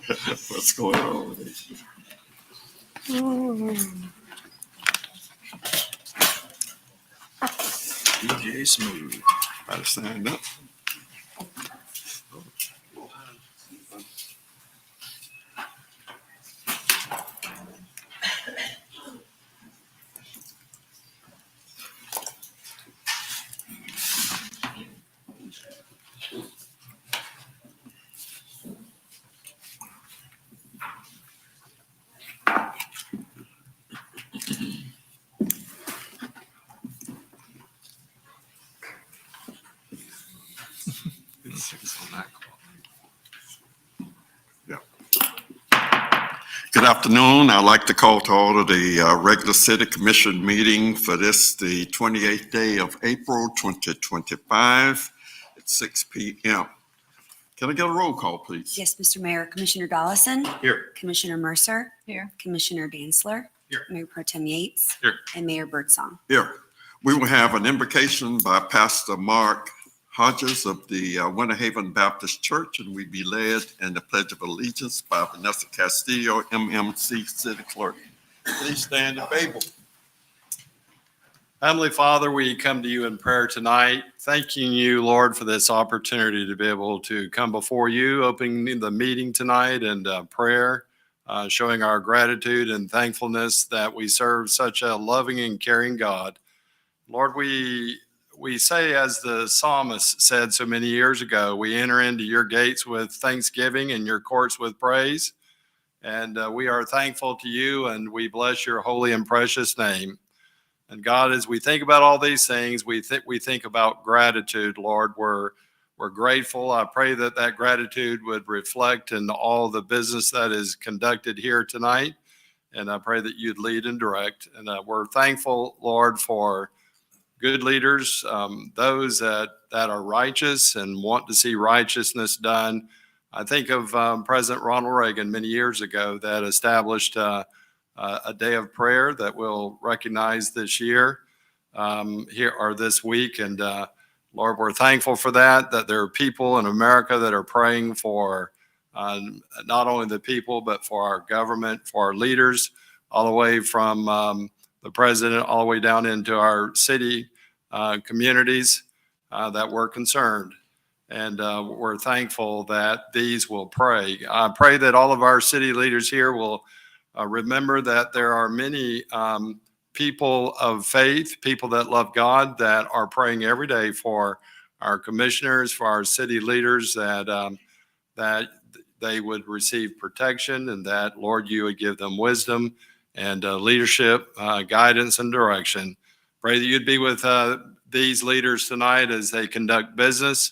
What's going on with it? DJ Smooth. Better stand up. Yeah. Good afternoon. I'd like to call to order the regular City Commission meeting for this, the 28th day of April, 2025 at 6 p.m. Can I get a roll call, please? Yes, Mr. Mayor. Commissioner Dollison. Here. Commissioner Mercer. Here. Commissioner Dantzler. Here. Mayor Pro Tem Yates. Here. And Mayor Birdsong. Here. We will have an invocation by Pastor Mark Hodges of the Winter Haven Baptist Church, and we be led in the Pledge of Allegiance by Vanessa Castillo, MMC City Clerk. Please stand and favor. Heavenly Father, we come to you in prayer tonight, thanking you, Lord, for this opportunity to be able to come before you, opening the meeting tonight and prayer, showing our gratitude and thankfulness that we serve such a loving and caring God. Lord, we say, as the psalmist said so many years ago, we enter into your gates with thanksgiving and your courts with praise. And we are thankful to you, and we bless your holy and precious name. And God, as we think about all these things, we think about gratitude, Lord. We're grateful. I pray that that gratitude would reflect in all the business that is conducted here tonight. And I pray that you'd lead and direct. And we're thankful, Lord, for good leaders, those that are righteous and want to see righteousness done. I think of President Ronald Reagan many years ago that established a day of prayer that we'll recognize this year, here or this week. And Lord, we're thankful for that there are people in America that are praying for not only the people, but for our government, for our leaders, all the way from the president, all the way down into our city communities that we're concerned. And we're thankful that these will pray. I pray that all of our city leaders here will remember that there are many people of faith, people that love God, that are praying every day for our commissioners, for our city leaders, that they would receive protection, and that, Lord, you would give them wisdom and leadership, guidance, and direction. Pray that you'd be with these leaders tonight as they conduct business.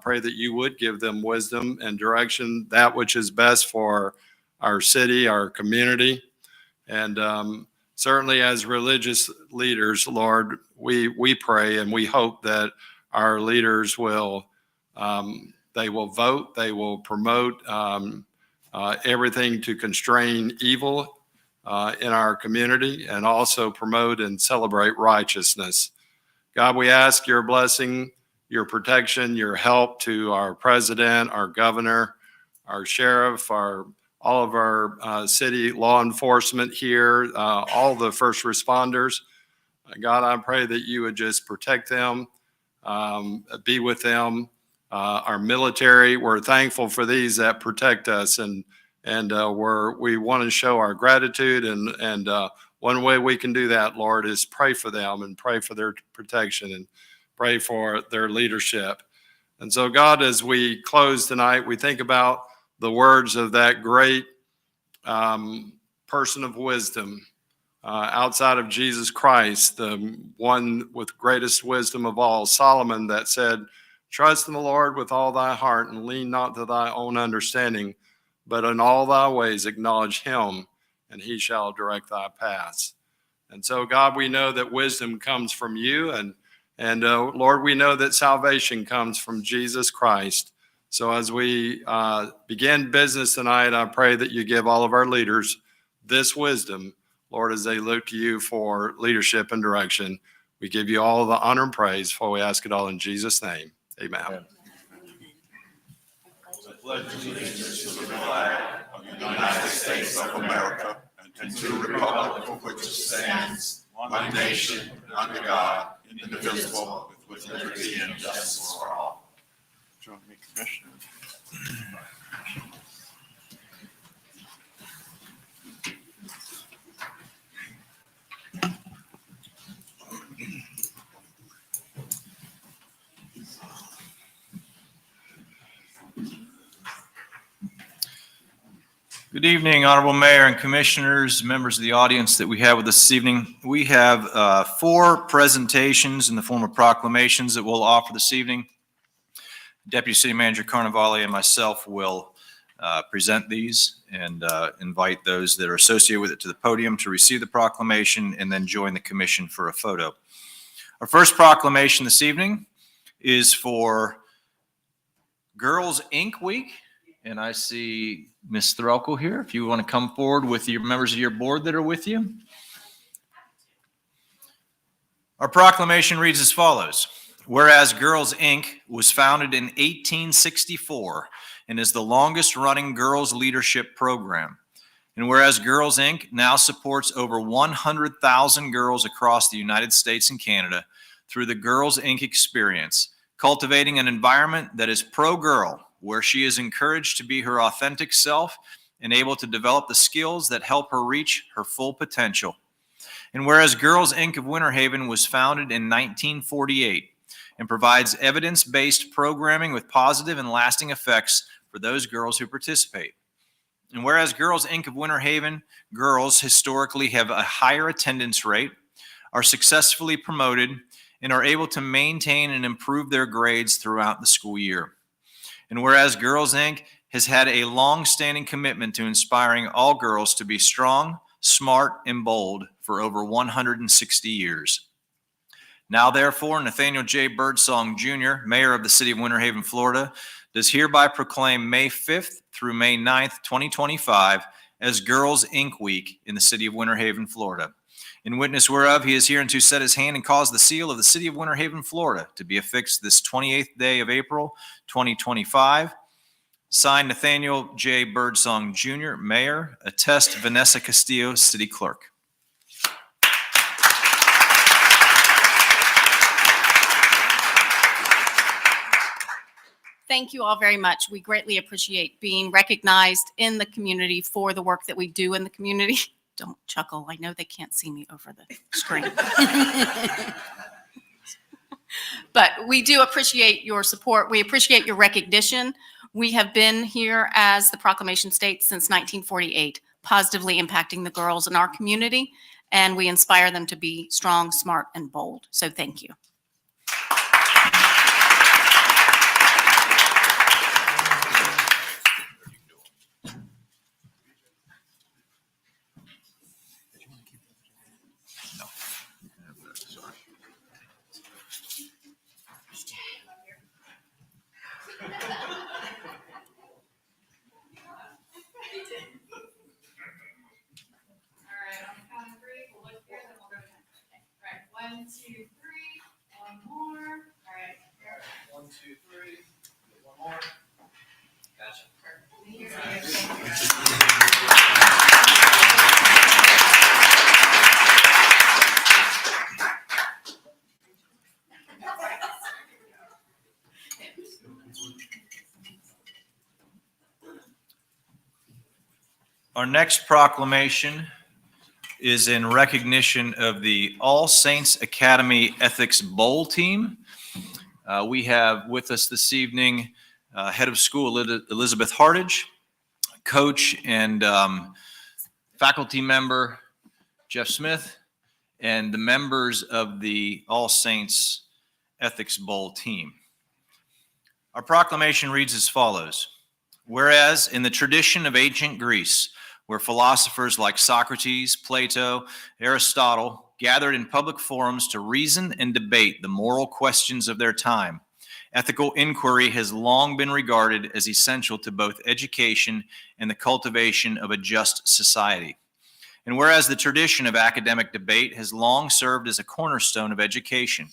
Pray that you would give them wisdom and direction, that which is best for our city, our community. And certainly as religious leaders, Lord, we pray and we hope that our leaders will, they will vote, they will promote everything to constrain evil in our community, and also promote and celebrate righteousness. God, we ask your blessing, your protection, your help to our president, our governor, our sheriff, all of our city law enforcement here, all the first responders. God, I pray that you would just protect them, be with them. Our military, we're thankful for these that protect us, and we want to show our gratitude. And one way we can do that, Lord, is pray for them and pray for their protection and pray for their leadership. And so, God, as we close tonight, we think about the words of that great person of wisdom outside of Jesus Christ, the one with greatest wisdom of all, Solomon, that said, "Trust in the Lord with all thy heart and lean not to thy own understanding, but in all thy ways acknowledge him, and he shall direct thy paths." And so, God, we know that wisdom comes from you, and Lord, we know that salvation comes from Jesus Christ. So as we begin business tonight, I pray that you give all of our leaders this wisdom, Lord, as they look to you for leadership and direction. We give you all the honor and praise, for we ask it all in Jesus' name. Amen. United States of America, and to the republic for which it stands, one nation, under God, indivisible, with liberty and justice for all. Join me, Commissioner. Good evening, Honorable Mayor and Commissioners, members of the audience that we have with us this evening. We have 4 presentations in the form of proclamations that we'll offer this evening. Deputy City Manager Carnevale and myself will present these and invite those that are associated with it to the podium to receive the proclamation and then join the commission for a photo. Our first proclamation this evening is for Girls Inc. Week. And I see Ms. Threlkel here. If you want to come forward with your members of your board that are with you. Our proclamation reads as follows. Whereas Girls Inc. was founded in 1864 and is the longest running girls leadership program. And whereas Girls Inc. now supports over 100,000 girls across the United States and Canada through the Girls Inc. experience, cultivating an environment that is pro-girl, where she is encouraged to be her authentic self and able to develop the skills that help her reach her full potential. And whereas Girls Inc. of Winter Haven was founded in 1948 and provides evidence-based programming with positive and lasting effects for those girls who participate. And whereas Girls Inc. of Winter Haven girls historically have a higher attendance rate, are successfully promoted, and are able to maintain and improve their grades throughout the school year. And whereas Girls Inc. has had a long-standing commitment to inspiring all girls to be strong, smart, and bold for over 160 years. Now, therefore, Nathaniel J. Birdsong, Jr., Mayor of the City of Winter Haven, Florida, does hereby proclaim May 5th through May 9th, 2025 as Girls Inc. Week in the City of Winter Haven, Florida. In witness whereof, he is hereunto set his hand and cause the seal of the City of Winter Haven, Florida, to be affixed this 28th day of April, 2025. Signed, Nathaniel J. Birdsong, Jr., Mayor. Attest, Vanessa Castillo, City Clerk. Thank you all very much. We greatly appreciate being recognized in the community for the work that we do in the community. Don't chuckle. I know they can't see me over the screen. But we do appreciate your support. We appreciate your recognition. We have been here, as the proclamation states, since 1948, positively impacting the girls in our community, and we inspire them to be strong, smart, and bold. So thank you. One, two, three. One more. All right. Here. 1, 2, 3. One more. Gotcha. Our next proclamation is in recognition of the All Saints Academy Ethics Bowl team. We have with us this evening Head of School Elizabeth Hartage, Coach and faculty member Jeff Smith, and the members of the All Saints Ethics Bowl team. Our proclamation reads as follows. Whereas in the tradition of ancient Greece, where philosophers like Socrates, Plato, Aristotle gathered in public forums to reason and debate the moral questions of their time, ethical inquiry has long been regarded as essential to both education and the cultivation of a just society. And whereas the tradition of academic debate has long served as a cornerstone of education,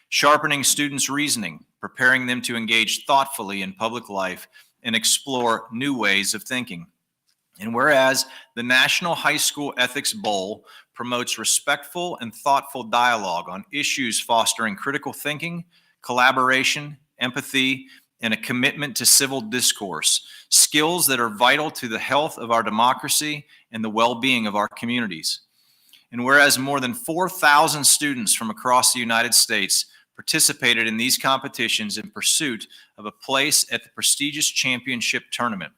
sharpening students' reasoning, preparing them to engage thoughtfully in public life, and explore new ways of thinking. And whereas the National High School Ethics Bowl promotes respectful and thoughtful dialogue on issues fostering critical thinking, collaboration, empathy, and a commitment to civil discourse, skills that are vital to the health of our democracy and the well-being of our communities. And whereas more than 4,000 students from across the United States participated in these competitions in pursuit of a place at the prestigious championship tournament.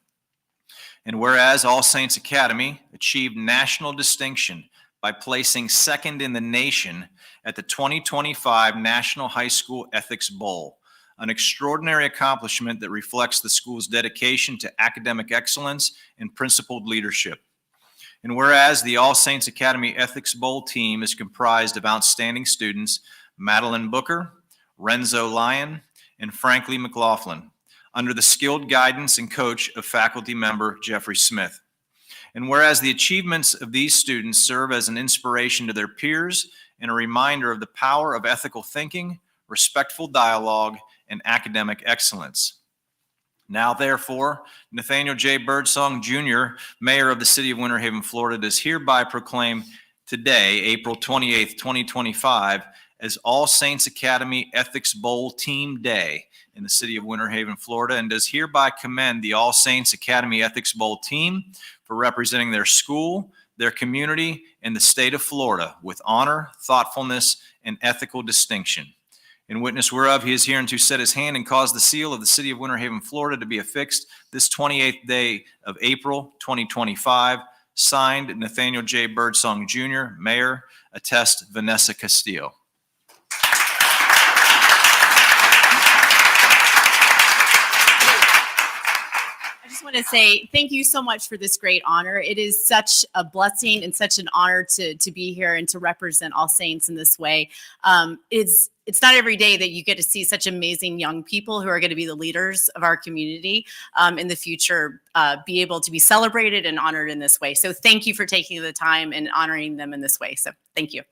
And whereas All Saints Academy achieved national distinction by placing second in the nation at the 2025 National High School Ethics Bowl, an extraordinary accomplishment that reflects the school's dedication to academic excellence and principled leadership. And whereas the All Saints Academy Ethics Bowl team is comprised of outstanding students Madeline Booker, Renzo Lyon, and Franklin McLaughlin, under the skilled guidance and coach of faculty member Jeffrey Smith. And whereas the achievements of these students serve as an inspiration to their peers and a reminder of the power of ethical thinking, respectful dialogue, and academic excellence. Now, therefore, Nathaniel J. Birdsong, Jr., Mayor of the City of Winter Haven, Florida, does hereby proclaim today, April 28th, 2025, as All Saints Academy Ethics Bowl Team Day in the City of Winter Haven, Florida, and does hereby commend the All Saints Academy Ethics Bowl team for representing their school, their community, and the state of Florida with honor, thoughtfulness, and ethical distinction. In witness whereof, he is herein to set his hand and cause the seal of the City of Winter Haven, Florida, to be affixed this 28th day of April, 2025. Signed, Nathaniel J. Birdsong, Jr., Mayor. Attest, Vanessa Castillo. I just want to say thank you so much for this great honor. It is such a blessing and such an honor to be here and to represent All Saints in this way. It's not every day that you get to see such amazing young people who are going to be the leaders of our community in the future, be able to be celebrated and honored in this way. So thank you for taking the time and honoring them in this way. So thank you.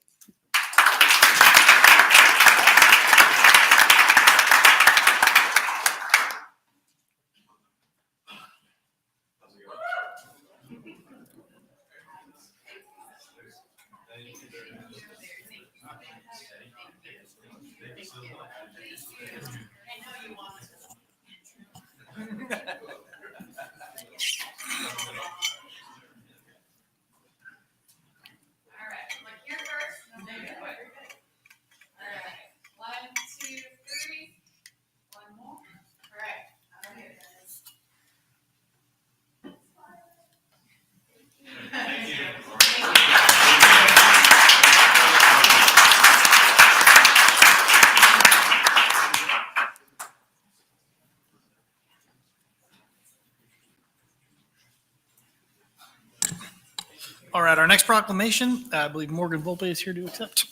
All right, our next proclamation, I believe Morgan Volpe is here to accept,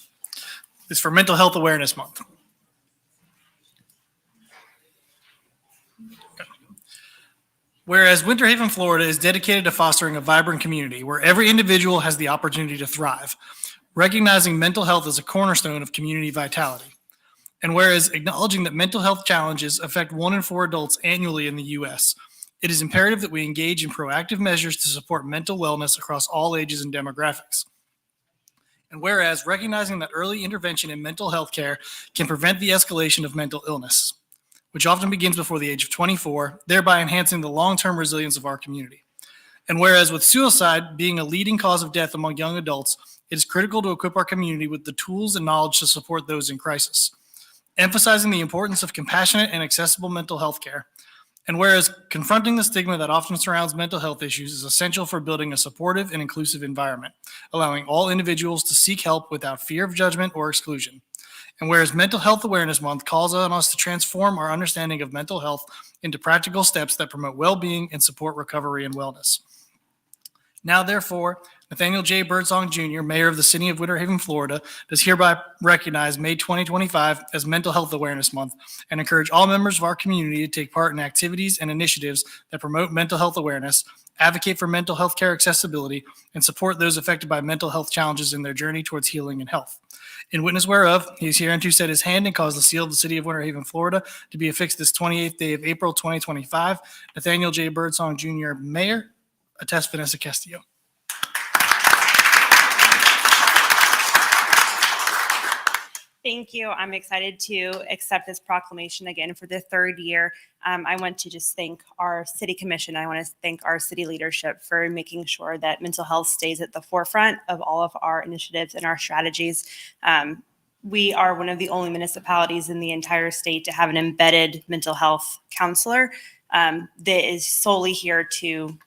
is for Mental Health Awareness Month. Whereas Winter Haven, Florida is dedicated to fostering a vibrant community where every individual has the opportunity to thrive, recognizing mental health as a cornerstone of community vitality. And whereas acknowledging that mental health challenges affect 1 in 4 adults annually in the U.S., it is imperative that we engage in proactive measures to support mental wellness across all ages and demographics. And whereas recognizing that early intervention in mental health care can prevent the escalation of mental illness, which often begins before the age of 24, thereby enhancing the long-term resilience of our community. And whereas with suicide being a leading cause of death among young adults, it is critical to equip our community with the tools and knowledge to support those in crisis, emphasizing the importance of compassionate and accessible mental health care. And whereas confronting the stigma that often surrounds mental health issues is essential for building a supportive and inclusive environment, allowing all individuals to seek help without fear of judgment or exclusion. And whereas Mental Health Awareness Month calls on us to transform our understanding of mental health into practical steps that promote well-being and support recovery and wellness. Now, therefore, Nathaniel J. Birdsong Jr., Mayor of the City of Winter Haven, Florida, does hereby recognize May 2025 as Mental Health Awareness Month and encourage all members of our community to take part in activities and initiatives that promote mental health awareness, advocate for mental health care accessibility, and support those affected by mental health challenges in their journey towards healing and health. In witness whereof, he is hereunto set his hand and caused the seal of the City of Winter Haven, Florida, to be affixed this 28th day of April 2025. Nathaniel J. Birdsong Jr., Mayor. Attest, Vanessa Castillo. Thank you. I'm excited to accept this proclamation again for the third year. I want to just thank our city commission. I want to thank our city leadership for making sure that mental health stays at the forefront of all of our initiatives and our strategies. We are one of the only municipalities in the entire state to have an embedded mental health counselor that is solely here to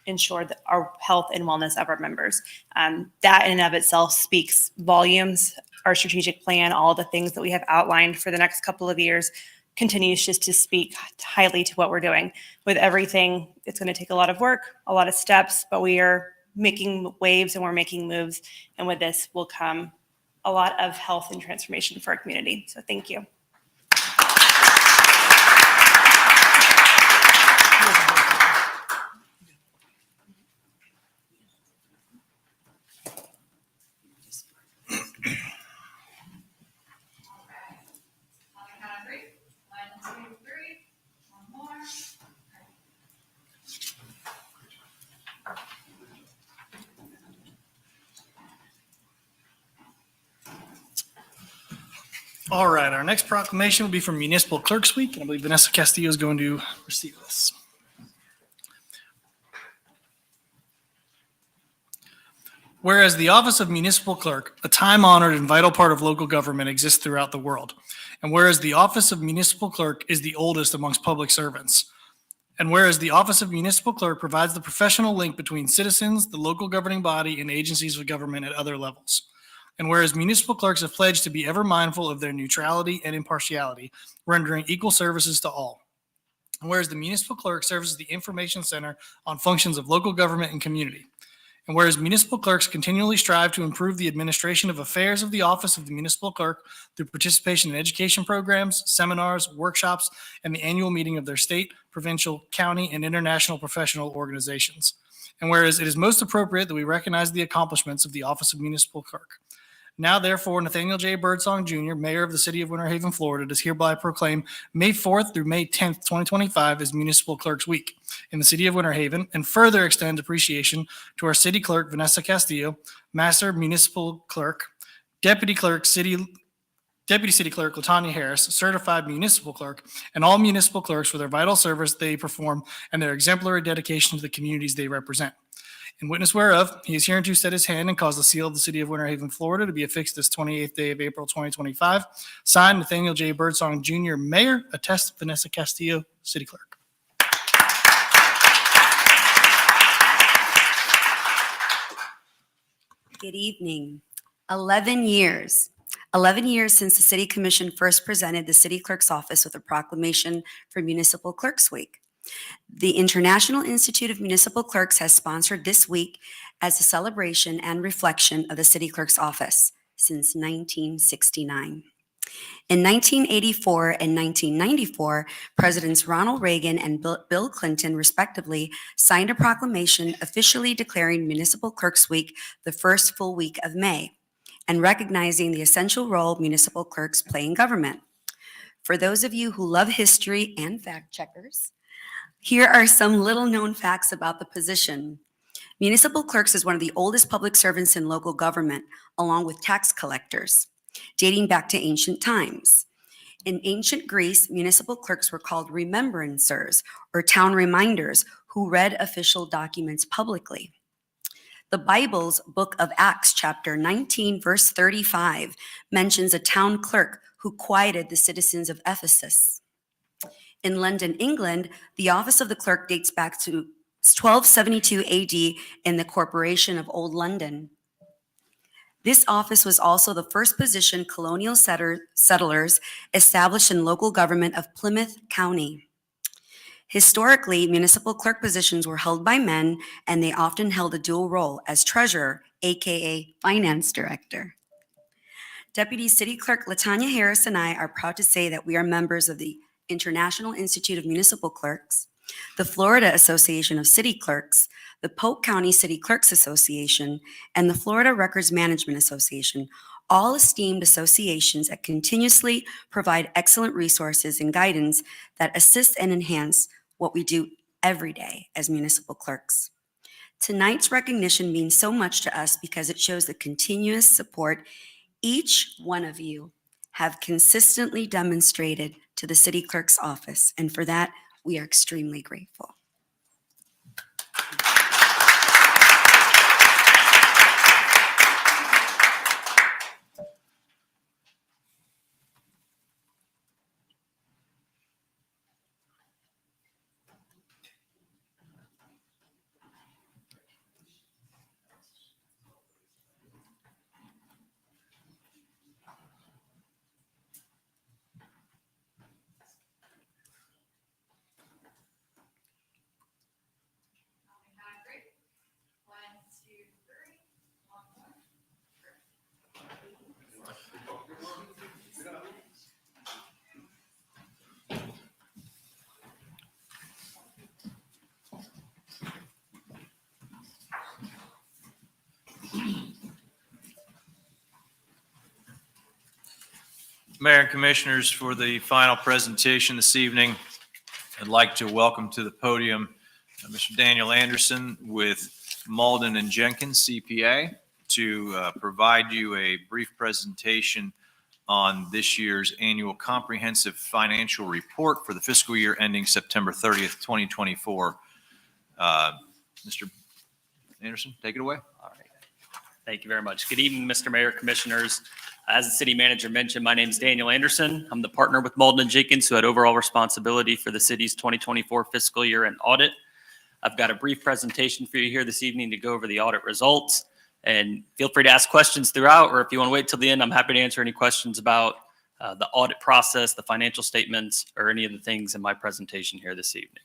ensure that our health and wellness of our members. That in and of itself speaks volumes. Our strategic plan, all the things that we have outlined for the next couple of years continues just to speak highly to what we're doing. With everything, it's going to take a lot of work, a lot of steps, but we are making waves and we're making moves. And with this will come a lot of health and transformation for our community. So thank you. All right, our next proclamation will be from Municipal Clerks Week, and I believe Vanessa Castillo is going to receive this. Whereas the office of municipal clerk, a time-honored and vital part of local government, exists throughout the world. And whereas the office of municipal clerk is the oldest amongst public servants. And whereas the office of municipal clerk provides the professional link between citizens, the local governing body, and agencies of government at other levels. And whereas municipal clerks have pledged to be ever mindful of their neutrality and impartiality, rendering equal services to all. And whereas the municipal clerk serves as the information center on functions of local government and community. And whereas municipal clerks continually strive to improve the administration of affairs of the office of the municipal clerk through participation in education programs, seminars, workshops, and the annual meeting of their state, provincial, county, and international professional organizations. And whereas it is most appropriate that we recognize the accomplishments of the office of municipal clerk. Now, therefore, Nathaniel J. Birdsong Jr., Mayor of the City of Winter Haven, Florida, does hereby proclaim May 4th through May 10th, 2025 as Municipal Clerks Week in the City of Winter Haven, and further extend appreciation to our City Clerk, Vanessa Castillo, Master Municipal Clerk, Deputy City Clerk, Latanya Harris, Certified Municipal Clerk, and all municipal clerks for their vital service they perform and their exemplary dedication to the communities they represent. In witness whereof, he is hereunto set his hand and caused the seal of the City of Winter Haven, Florida, to be affixed this 28th day of April 2025. Signed, Nathaniel J. Birdsong Jr., Mayor. Attest, Vanessa Castillo, City Clerk. Good evening. 11 years. 11 years since the City Commission first presented the City Clerk's Office with a proclamation for Municipal Clerks Week. The International Institute of Municipal Clerks has sponsored this week as a celebration and reflection of the City Clerk's Office since 1969. In 1984 and 1994, Presidents Ronald Reagan and Bill Clinton, respectively, signed a proclamation officially declaring Municipal Clerks Week the first full week of May and recognizing the essential role municipal clerks play in government. For those of you who love history and fact checkers, here are some little-known facts about the position. Municipal clerks is one of the oldest public servants in local government, along with tax collectors, dating back to ancient times. In ancient Greece, municipal clerks were called remembrancers, or town reminders, who read official documents publicly. The Bible's Book of Acts, chapter 19, verse 35, mentions a town clerk who quieted the citizens of Ephesus. In London, England, the office of the clerk dates back to 1272 AD in the Corporation of Old London. This office was also the first position colonial settlers established in local government of Plymouth County. Historically, municipal clerk positions were held by men, and they often held a dual role as treasurer, aka finance director. Deputy City Clerk Latanya Harris and I are proud to say that we are members of the International Institute of Municipal Clerks, the Florida Association of City Clerks, the Polk County City Clerks Association, and the Florida Records Management Association, all esteemed associations that continuously provide excellent resources and guidance that assist and enhance what we do every day as municipal clerks. Tonight's recognition means so much to us because it shows the continuous support each one of you have consistently demonstrated to the city clerk's office, and for that, we are extremely grateful. Mayor and Commissioners, for the final presentation this evening, I'd like to welcome to the podium Mr. Daniel Anderson with Malden and Jenkins CPA to provide you a brief presentation on this year's annual comprehensive financial report for the fiscal year ending September 30th, 2024. Mr. Anderson, take it away. All right. Thank you very much. Good evening, Mr. Mayor, Commissioners. As the city manager mentioned, my name is Daniel Anderson. I'm the partner with Malden and Jenkins who had overall responsibility for the city's 2024 fiscal year end audit. I've got a brief presentation for you here this evening to go over the audit results. And feel free to ask questions throughout, or if you want to wait till the end, I'm happy to answer any questions about the audit process, the financial statements, or any of the things in my presentation here this evening.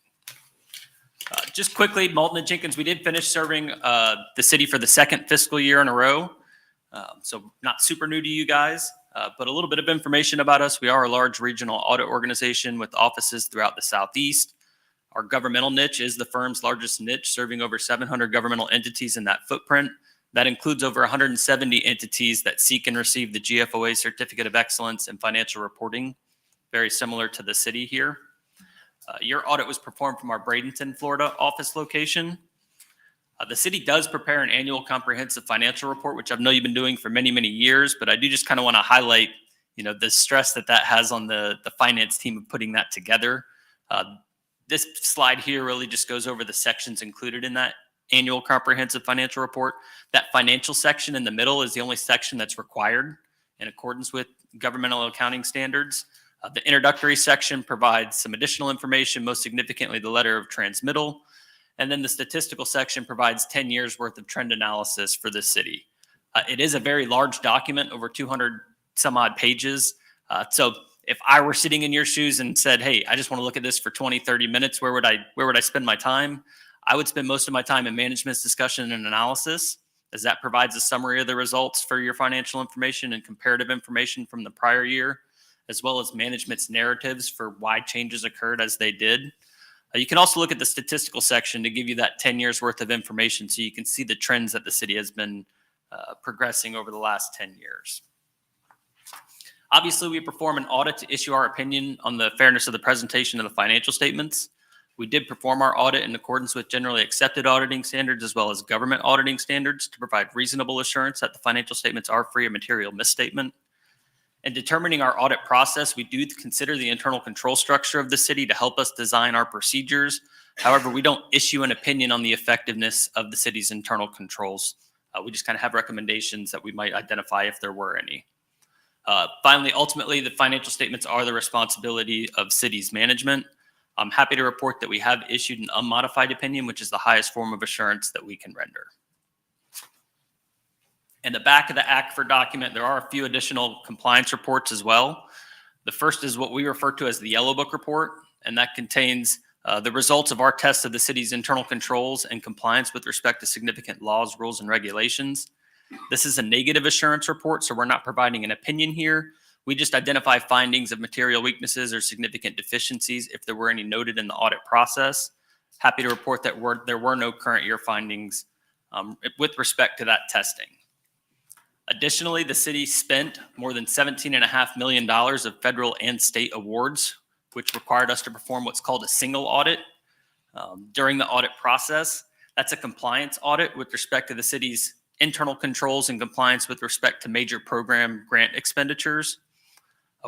Just quickly, Malden and Jenkins, we did finish serving the city for the second fiscal year in a row. So not super new to you guys, but a little bit of information about us. We are a large regional audit organization with offices throughout the Southeast. Our governmental niche is the firm's largest niche, serving over 700 governmental entities in that footprint. That includes over 170 entities that seek and receive the GFOA Certificate of Excellence in Financial Reporting, very similar to the city here. Your audit was performed from our Bradenton, Florida office location. The city does prepare an annual comprehensive financial report, which I know you've been doing for many, many years, but I do just kind of want to highlight, the stress that has on the finance team of putting that together. This slide here really just goes over the sections included in that annual comprehensive financial report. That financial section in the middle is the only section that's required in accordance with governmental accounting standards. The introductory section provides some additional information, most significantly the letter of transmittal. And then the statistical section provides 10 years worth of trend analysis for the city. It is a very large document, over 200 some odd pages. So if I were sitting in your shoes and said, hey, I just want to look at this for 20, 30 minutes, where would I spend my time? I would spend most of my time in management's discussion and analysis, as that provides a summary of the results for your financial information and comparative information from the prior year, as well as management's narratives for why changes occurred as they did. You can also look at the statistical section to give you that 10 years worth of information so you can see the trends that the city has been progressing over the last 10 years. Obviously, we perform an audit to issue our opinion on the fairness of the presentation of the financial statements. We did perform our audit in accordance with generally accepted auditing standards as well as government auditing standards to provide reasonable assurance that the financial statements are free of material misstatement. In determining our audit process, we do consider the internal control structure of the city to help us design our procedures. However, we don't issue an opinion on the effectiveness of the city's internal controls. We just kind of have recommendations that we might identify if there were any. Finally, ultimately, the financial statements are the responsibility of city's management. I'm happy to report that we have issued an unmodified opinion, which is the highest form of assurance that we can render. In the back of the ACFR document, there are a few additional compliance reports as well. The first is what we refer to as the Yellow Book report, and that contains The results of our test of the city's internal controls and compliance with respect to significant laws, rules, and regulations. This is a negative assurance report, so we're not providing an opinion here. We just identify findings of material weaknesses or significant deficiencies if there were any noted in the audit process. Happy to report that there were no current year findings with respect to that testing. Additionally, the city spent more than $17.5 million of federal and state awards, which required us to perform what's called a single audit during the audit process. That's a compliance audit with respect to the city's internal controls and compliance with respect to major program grant expenditures.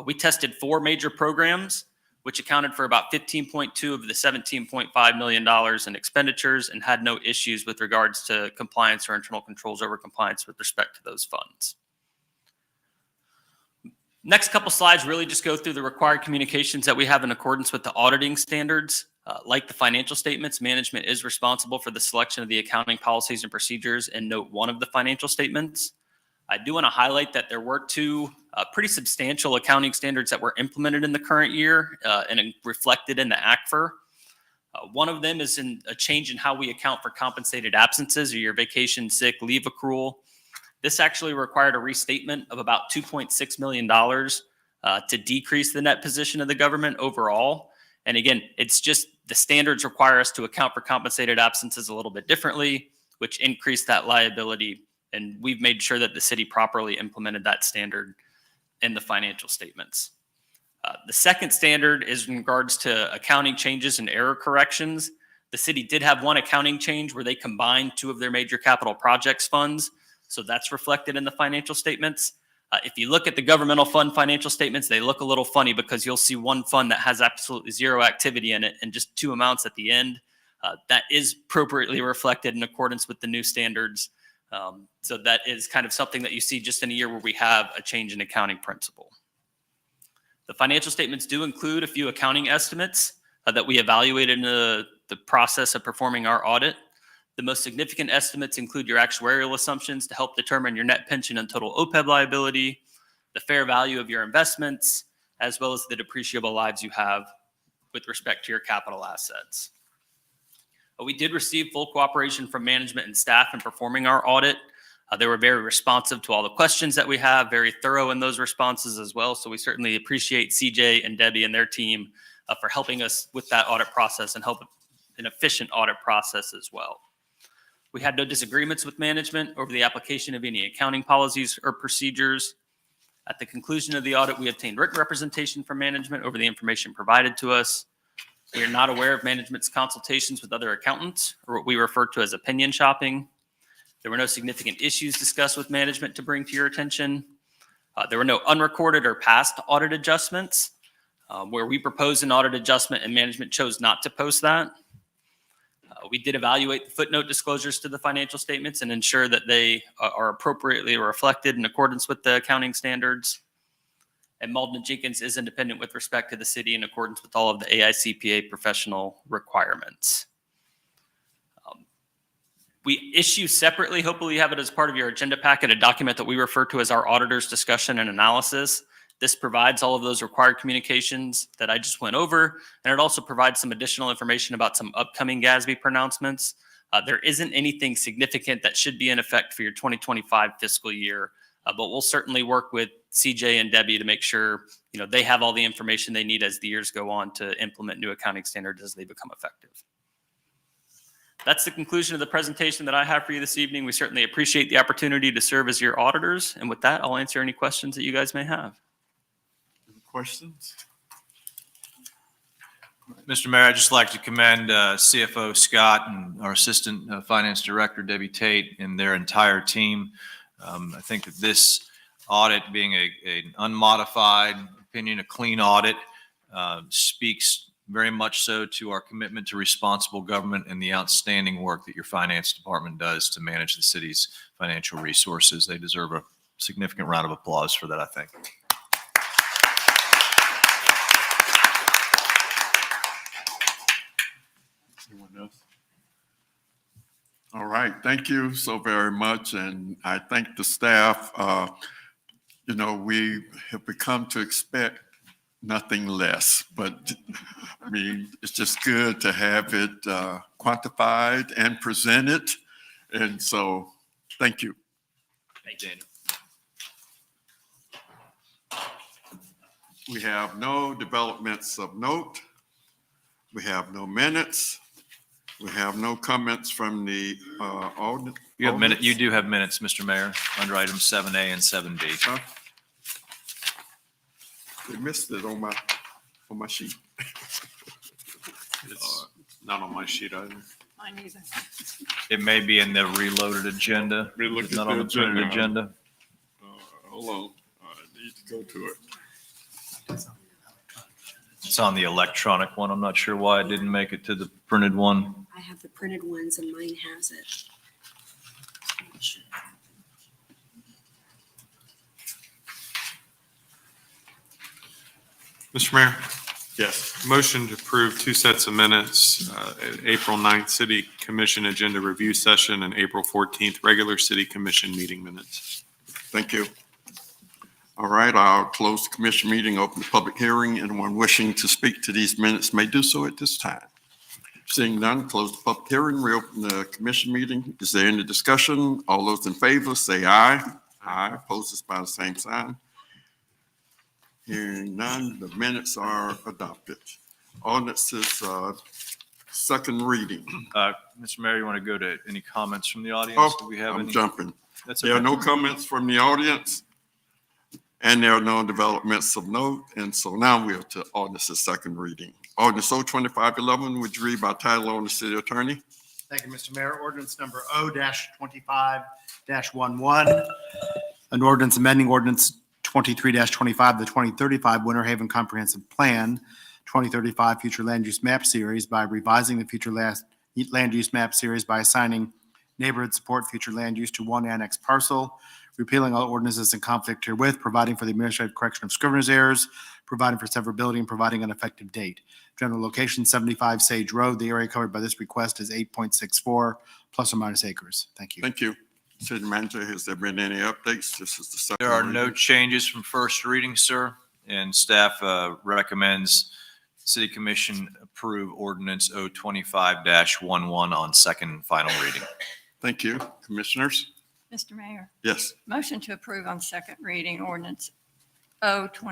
We tested 4 major programs, which accounted for about 15.2 of the $17.5 million in expenditures and had no issues with regards to compliance or internal controls over compliance with respect to those funds. Next couple slides really just go through the required communications that we have in accordance with the auditing standards. Like the financial statements, management is responsible for the selection of the accounting policies and procedures in note 1 of the financial statements. I do want to highlight that there were 2 pretty substantial accounting standards that were implemented in the current year and reflected in the ACFR. One of them is a change in how we account for compensated absences or your vacation, sick, leave accrual. This actually required a restatement of about $2.6 million to decrease the net position of the government overall. And again, it's just the standards require us to account for compensated absences a little bit differently, which increased that liability. And we've made sure that the city properly implemented that standard in the financial statements. The second standard is in regards to accounting changes and error corrections. The city did have one accounting change where they combined 2 of their major capital projects funds. So that's reflected in the financial statements. If you look at the governmental fund financial statements, they look a little funny because you'll see one fund that has absolutely 0 activity in it and just 2 amounts at the end. That is appropriately reflected in accordance with the new standards. So that is kind of something that you see just in a year where we have a change in accounting principle. The financial statements do include a few accounting estimates that we evaluated in the process of performing our audit. The most significant estimates include your actuarial assumptions to help determine your net pension and total OPEB liability, the fair value of your investments, as well as the depreciable lives you have with respect to your capital assets. We did receive full cooperation from management and staff in performing our audit. They were very responsive to all the questions that we have, very thorough in those responses as well. So we certainly appreciate CJ and Debbie and their team for helping us with that audit process and help an efficient audit process as well. We had no disagreements with management over the application of any accounting policies or procedures. At the conclusion of the audit, we obtained written representation from management over the information provided to us. We are not aware of management's consultations with other accountants, or what we refer to as opinion shopping. There were no significant issues discussed with management to bring to your attention. There were no unrecorded or past audit adjustments where we proposed an audit adjustment and management chose not to post that. We did evaluate the footnote disclosures to the financial statements and ensure that they are appropriately reflected in accordance with the accounting standards. And Malden & Jenkins is independent with respect to the city in accordance with all of the AICPA professional requirements. We issue separately, hopefully you have it as part of your agenda packet, a document that we refer to as our auditor's discussion and analysis. This provides all of those required communications that I just went over, and it also provides some additional information about some upcoming GASB pronouncements. There isn't anything significant that should be in effect for your 2025 fiscal year, but we'll certainly work with CJ and Debbie to make sure they have all the information they need as the years go on to implement new accounting standards as they become effective. That's the conclusion of the presentation that I have for you this evening. We certainly appreciate the opportunity to serve as your auditors, and with that, I'll answer any questions that you guys may have. Questions? Mr. Mayor, I'd just like to commend CFO Scott and our Assistant Finance Director, Debbie Tate, and their entire team. I think that this audit being an unmodified opinion, a clean audit, speaks very much so to our commitment to responsible government and the outstanding work that your finance department does to manage the city's financial resources. They deserve a significant round of applause for that, I think. Anyone else? All right, thank you so very much, and I thank the staff. We have become to expect nothing less. But I mean, it's just good to have it quantified and presented. And so, thank you. Thank you, Daniel. We have no developments of note. We have no minutes. We have no comments from the audience. You do have minutes, Mr. Mayor, under items 7A and 7B. Huh? They missed it on my sheet. It's not on my sheet either. It may be in the reloaded agenda. Relooked It's at not the on the printed agenda. agenda. Hold on, I need to go to it. It's on the electronic one. I'm not sure why it didn't make it to the printed one. I have the printed ones and mine has it. Mr. Mayor, Yes, motion to approve two sets of minutes, April 9th City Commission Agenda Review Session and April 14th Regular City Commission Meeting Minutes. thank you. All right, I'll close the commission meeting, open the public hearing. Anyone wishing to speak to these minutes may do so at this time. Seeing none, close the public hearing, reopen the commission meeting. Is there any discussion? All those in favor, say aye. Aye, opposed by the same sign. Hearing none, the minutes are adopted. Ordinances, second reading. Mr. Mayor, you want to go to any comments from the audience? Oh, Do we have I'm any? jumping. That's There are okay. no comments from the audience, and there are no developments of note. And so now we're to ordinance's second reading. Ordinance 02511, would you read by title only, city attorney? Thank you, Mr. Mayor. Ordinance number O-25-11, an ordinance amending ordinance 23-25, the 2035 Winter Haven Comprehensive Plan, 2035 Future Land Use Map Series by revising the future land use map series by assigning neighborhood support future land use to one annex parcel, repealing all ordinances in conflict herewith, providing for the administrative correction of scrivener's errors, providing for severability, and providing an effective date. General location, 75 Sage Road. The area covered by this request is 8.64 plus or minus acres. Thank you. Thank you. City manager, has there been any updates? This is the second. There are no reading. changes from first reading, sir, and staff recommends City Commission approve ordinance 025-11 on second and final reading. Thank you. Commissioners? Mr. Mayor, Yes, motion to approve on second reading ordinance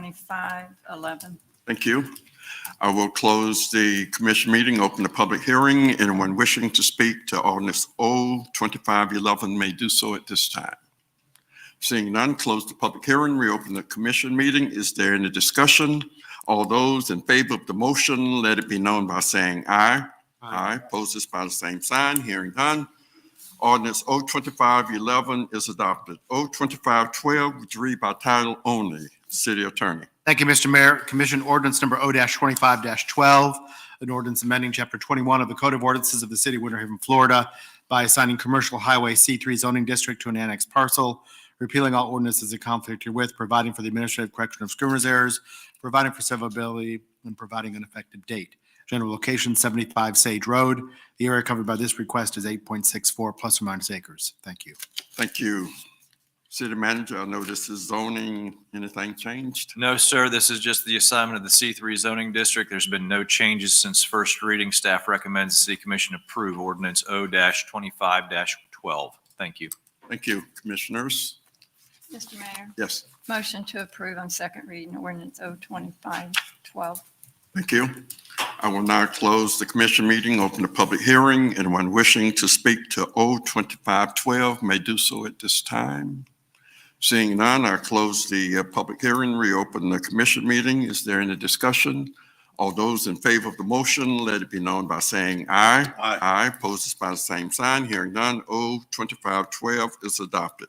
02511. thank you. I will close the commission meeting, open the public hearing. Anyone wishing to speak to ordinance 02511 may do so at this time. Seeing none, close the public hearing, reopen the commission meeting. Is there any discussion? All those in favor of the motion, let it be known by saying aye. Aye. Opposed by the same sign. Hearing none. Ordinance 02511 is adopted. 02512, would you read by title only? City attorney. Thank you, Mr. Mayor. Commission ordinance number O-25-12, an ordinance amending Chapter 21 of the Code of Ordinances of the City of Winter Haven, Florida by assigning Commercial Highway C3 zoning district to an annexed parcel, repealing all ordinances in conflict herewith, providing for the administrative correction of scrivener's errors, providing for severability, and providing an effective date. General location, 75 Sage Road. The area covered by this request is 8.64 plus or minus acres. Thank you. Thank you. City manager, I know this is zoning. Anything changed? No, sir, this is just the assignment of the C3 zoning district. There's been no changes since first reading. Staff recommends the City Commission approve ordinance O-25-12. Thank you. Thank you, commissioners. Mr. Mayor, Yes, motion to approve on second reading ordinance 02512. thank you. I will now close the commission meeting, open the public hearing. Anyone wishing to speak to 02512 may do so at this time. Seeing none, I close the public hearing, reopen the commission meeting. Is there any discussion? All those in favor of the motion, let it be known by saying aye. Aye. Aye, opposed by the same sign. Hearing none, 02512 is adopted.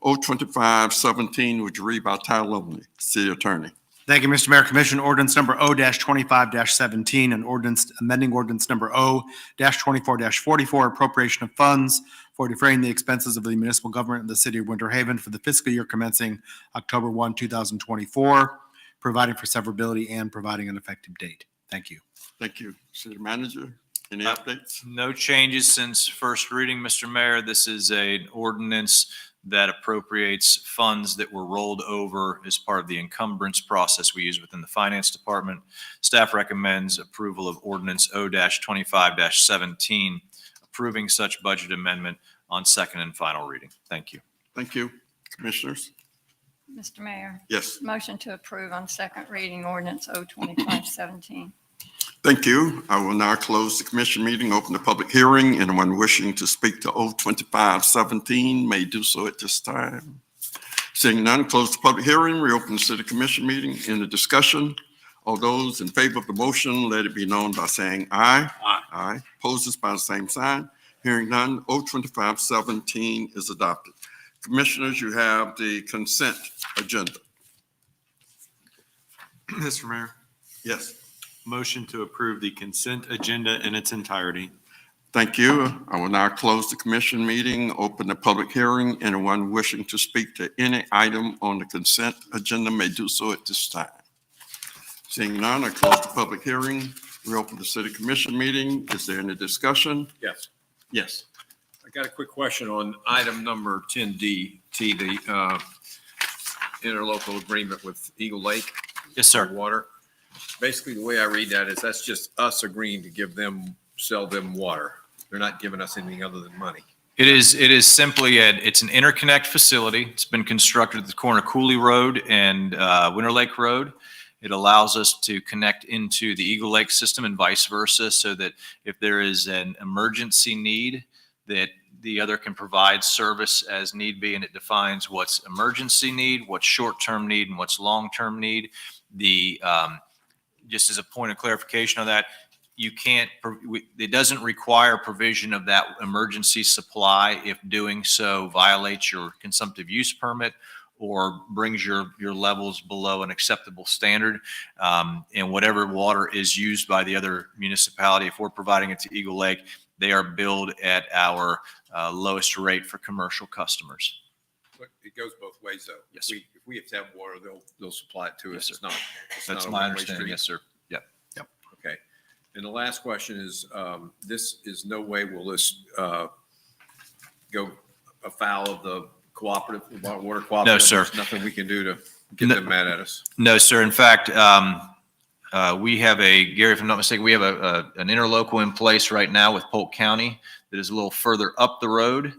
02517, would you read by title only? City attorney. Thank you, Mr. Mayor. Commission ordinance number O-25-17, an ordinance amending ordinance number O-24-44, appropriation of funds for defraying the expenses of the municipal government in the city of Winter Haven for the fiscal year commencing October 1, 2024, providing for severability and providing an effective date. Thank you. Thank you. City manager, any updates? No changes since first reading, Mr. Mayor. This is an ordinance that appropriates funds that were rolled over as part of the encumbrance process we use within the Finance Department. Staff recommends approval of ordinance O-25-17, approving such budget amendment on second and final reading. Thank you. Thank you. Commissioners? Mr. Mayor, Yes. motion to approve on second reading ordinance O-25-17. Thank you. I will now close the commission meeting, open the public hearing. Anyone wishing to speak to O-25-17 may do so at this time. Seeing none, close the public hearing, reopen the city commission meeting. In the discussion, all those in favor of the motion, let it be known by saying aye. Aye. Aye. Opposes by the same sign. Hearing none, O-25-17 is adopted. Commissioners, you have the consent agenda. Mr. Mayor, Yes. motion to approve the consent agenda in its entirety. Thank you. I will now close the commission meeting, open the public hearing. Anyone wishing to speak to any item on the consent agenda may do so at this time. Seeing none, I close the public hearing, reopen the city commission meeting. Is there any discussion? Yes, Yes. I got a quick question on item number 10D, the interlocal agreement with Eagle Lake. Yes, sir. for Water. Basically, the way I read that is that's just us agreeing to sell them water. They're not giving us anything other than money. It is simply it's an interconnect facility. It's been constructed at the corner of Cooley Road and Winter Lake Road. It allows us to connect into the Eagle Lake system and vice versa, so that if there is an emergency need, that the other can provide service as need be, and it defines what's emergency need, what's short-term need, and what's long-term need. Just as a point of clarification on that, it doesn't require provision of that emergency supply if doing so violates your consumptive use permit or brings your levels below an acceptable standard. And whatever water is used by the other municipality, if we're providing it to Eagle Lake, they are billed at our lowest rate for commercial customers. But it goes both ways, though. Yes, sir. If we have to have water, they'll supply it to us. Yes, It's not. That's a my one-way understanding. street. Yes, sir. Yep. Okay. And the last question is, this is no way will this go afoul of the cooperative, water cooperative? No, sir. There's nothing we can do to get No. them mad at us. No, sir. In fact, we have Gary, if I'm not mistaken, we have an interlocal in place right now with Polk County that is a little further up the road,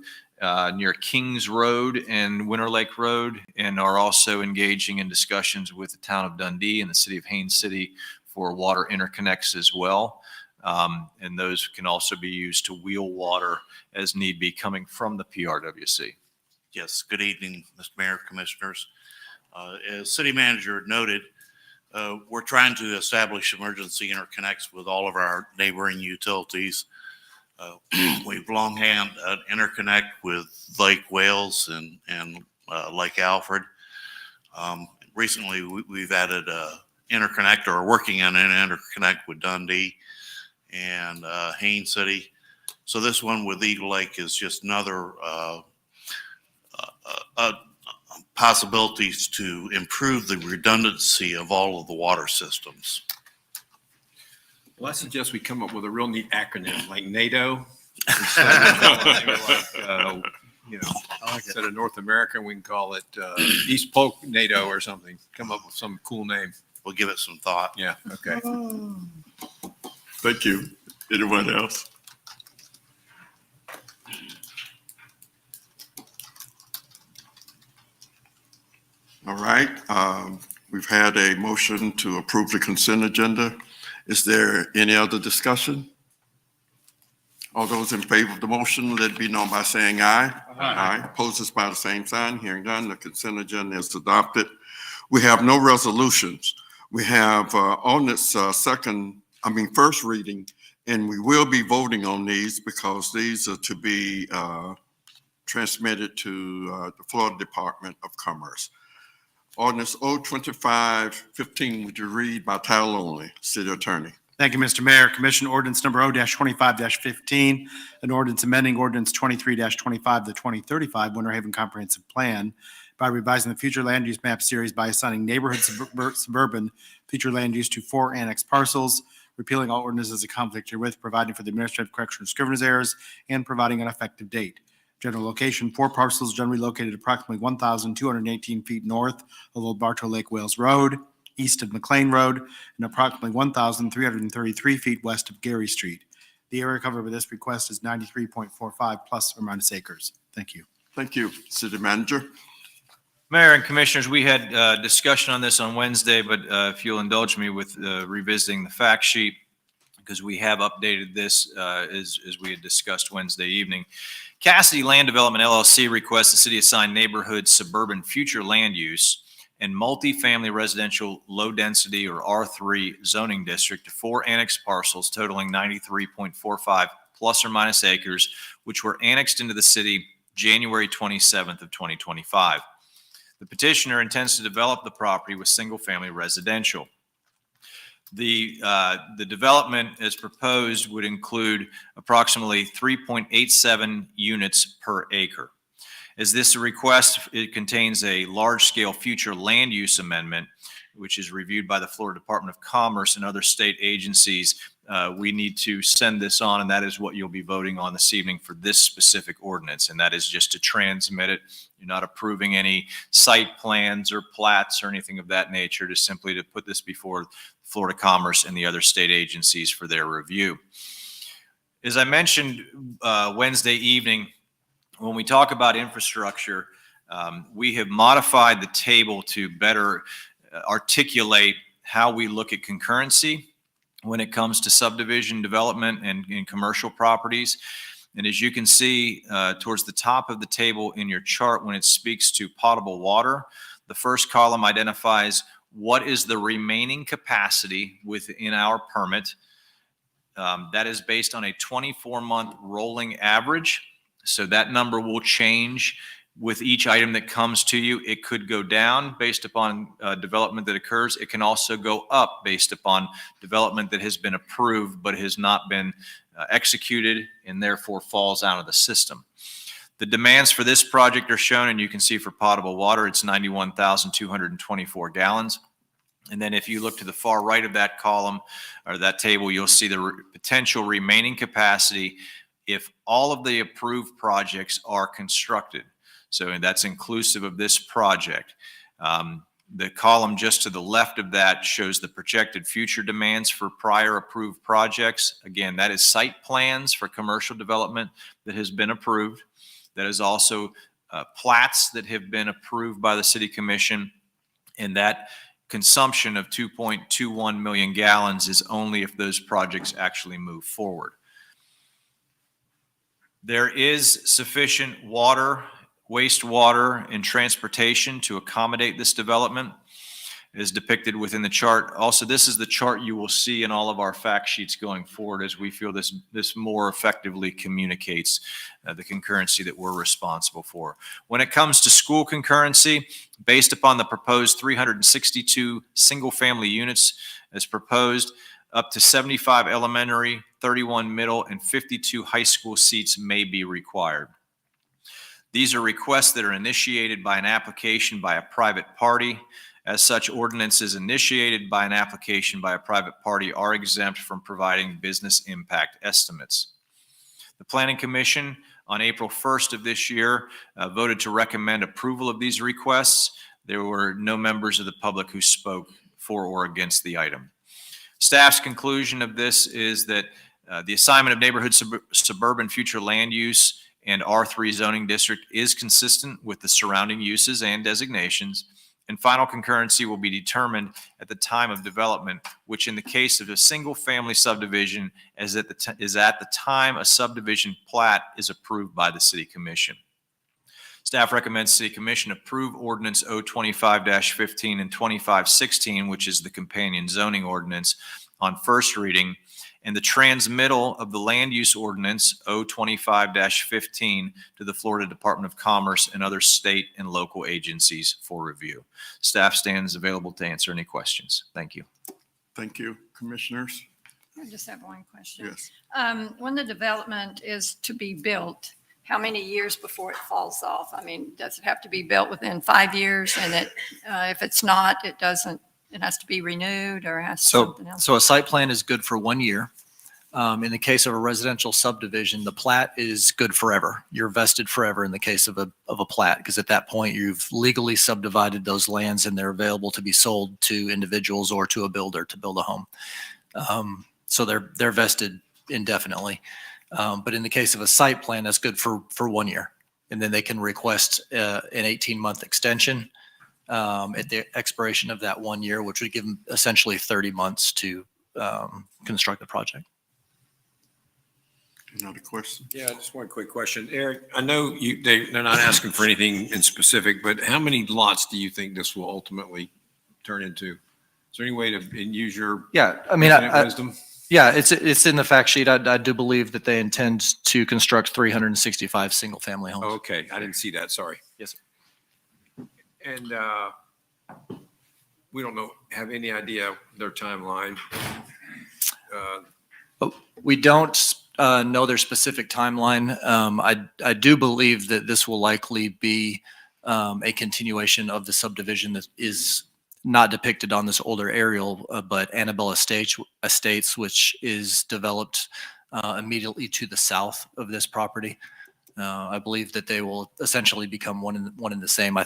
near Kings Road and Winter Lake Road, and are also engaging in discussions with the town of Dundee and the city of Haines City for water interconnects as well. And those can also be used to wheel water as need be coming from the PRWC. Yes, good evening, Mr. Mayor, Commissioners. As City Manager noted, we're trying to establish emergency interconnects with all of our neighboring utilities. We've long had an interconnect with Lake Wales and Lake Alfred. Recently, we've added a interconnect or are working on an interconnect with Dundee and Haines City. So this one with Eagle Lake is just another possibilities to improve the redundancy of all of the water systems. Well, I suggest we come up with a real neat acronym like NATO. Instead of North America, we can call it East Polk NATO or something. Come up with some cool name. We'll give it some thought. Yeah, okay. Thank you. Anyone else? All right. We've had a motion to approve the consent agenda. Is there any other discussion? All those in favor of the motion, let it be known by saying aye. Aye. Opposes by the same sign. Hearing none, the consent agenda is adopted. We have no resolutions. We have ordinance first reading, and we will be voting on these because these are to be transmitted to the Florida Department of Commerce. Ordinance O-25-15, would you read by title only, City Attorney? Thank you, Mr. Mayor. Commission ordinance number O-25-15, an ordinance amending ordinance 23-25, the 2035 Winter Haven Comprehensive Plan by revising the future land use map series by assigning neighborhood suburban future land use to 4 annexed parcels, repealing all ordinances in conflict herewith, providing for the administrative correction of scrivener's errors, and providing an effective date. General location, 4 parcels generally located approximately 1,218 feet north of Old Bartow Lake Wales Road, east of McLean Road, and approximately 1,333 feet west of Gary Street. The area covered by this request is 93.45 plus or minus acres. Thank you. Thank you, City Manager. Mayor and Commissioners, we had discussion on this on Wednesday, but if you'll indulge me with revisiting the fact sheet, because we have updated this as we had discussed Wednesday evening. Cassidy Land Development LLC requests the city assign neighborhood suburban future land use and multifamily residential low density or R3 zoning district to 4 annexed parcels totaling 93.45 plus or minus acres, which were annexed into the city January 27th of 2025. The petitioner intends to develop the property with single-family residential. The development as proposed would include approximately 3.87 units per acre. As this request, it contains a large-scale future land use amendment, which is reviewed by the Florida Department of Commerce and other state agencies. We need to send this on, and that is what you'll be voting on this evening for this specific ordinance, and that is just to transmit it. You're not approving any site plans or plats or anything of that nature, just simply to put this before Florida Commerce and the other state agencies for their review. As I mentioned Wednesday evening, when we talk about infrastructure, we have modified the table to better articulate how we look at concurrency when it comes to subdivision development and in commercial properties. And as you can see towards the top of the table in your chart, when it speaks to potable water, the first column identifies what is the remaining capacity within our permit. That is based on a 24-month rolling average. So that number will change with each item that comes to you. It could go down based upon development that occurs. It can also go up based upon development that has been approved but has not been executed and therefore falls out of the system. The demands for this project are shown, and you can see for potable water, it's 91,224 gallons. And then if you look to the far right of that column or that table, you'll see the potential remaining capacity if all of the approved projects are constructed. So that's inclusive of this project. The column just to the left of that shows the projected future demands for prior approved projects. Again, that is site plans for commercial development that has been approved. That is also plats that have been approved by the City Commission. And that consumption of 2.21 million gallons is only if those projects actually move forward. There is sufficient water, wastewater, and transportation to accommodate this development, as depicted within the chart. Also, this is the chart you will see in all of our fact sheets going forward, as we feel this more effectively communicates the concurrency that we're responsible for. When it comes to school concurrency, based upon the proposed 362 single-family units as proposed, up to 75 elementary, 31 middle, and 52 high school seats may be required. These are requests that are initiated by an application by a private party. As such, ordinances initiated by an application by a private party are exempt from providing business impact estimates. The Planning Commission on April 1st of this year voted to recommend approval of these requests. There were no members of the public who spoke for or against the item. Staff's conclusion of this is that the assignment of neighborhood suburban future land use and R3 zoning district is consistent with the surrounding uses and designations, and final concurrency will be determined at the time of development, which in the case of a single-family subdivision is at the time a subdivision plat is approved by the City Commission. Staff recommends City Commission approve Ordinance 025-15 and 2516, which is the companion zoning ordinance, on first reading, and the transmittal of the land use ordinance 025-15 to the Florida Department of Commerce and other state and local agencies for review. Staff stands available to answer any questions. Thank you. Thank you, Commissioners. I just have one question. Yes. When the development is to be built, how many years before it falls off? I mean, does it have to be built within 5 years? And if it's not, it has to be renewed or has something else? So a site plan is good for 1 year. In the case of a residential subdivision, the plat is good forever. You're vested forever in the case of a plat, because at that point you've legally subdivided those lands and they're available to be sold to individuals or to a builder to build a home. So they're vested indefinitely. But in the case of a site plan, that's good for 1 year. And then they can request an 18-month extension at the expiration of that 1 year, which would give them essentially 30 months to construct the project. Another question? Yeah, just one quick question. Eric, I know they're not asking for anything in specific, but how many lots do you think this will ultimately turn into? Is there any way to use your Yeah, I mean, infinite wisdom? yeah, it's in the fact sheet. I do believe that they intend to construct 365 single-family homes. Oh, okay, I didn't see that, sorry. Yes, sir. And we don't have any idea their timeline. We don't know their specific timeline. I do believe that this will likely be a continuation of the subdivision that is not depicted on this older aerial, but Annabelle Estates, which is developed immediately to the south of this property. I believe that they will essentially become one in the same. I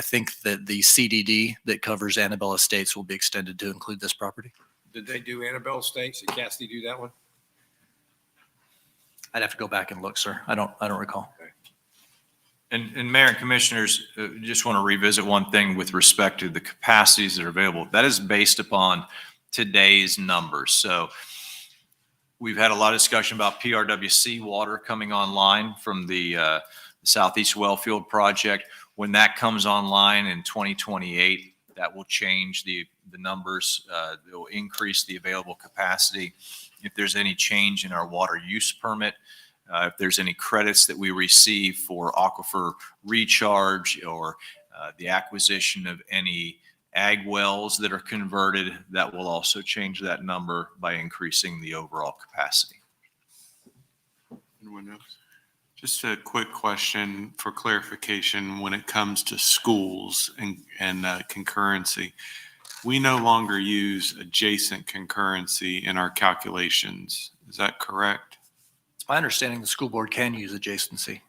think that the CDD that covers Annabelle Estates will be extended to include this property. Did they do Annabelle Estates? Did Cassidy do that one? I'd have to go back and look, sir. I don't recall. And Mayor and Commissioners, just want to revisit one thing with respect to the capacities that are available. That is based upon today's numbers. So we've had a lot of discussion about PRWC water coming online from the Southeast Wellfield project. When that comes online in 2028, that will change the numbers. It will increase the available capacity. If there's any change in our water use permit, if there's any credits that we receive for aquifer recharge or the acquisition of any ag wells that are converted, that will also change that number by increasing the overall capacity. Anyone else? Just a quick question for clarification when it comes to schools and concurrency. We no longer use adjacent concurrency in our calculations. Is that correct? It's my understanding the school board can use adjacency.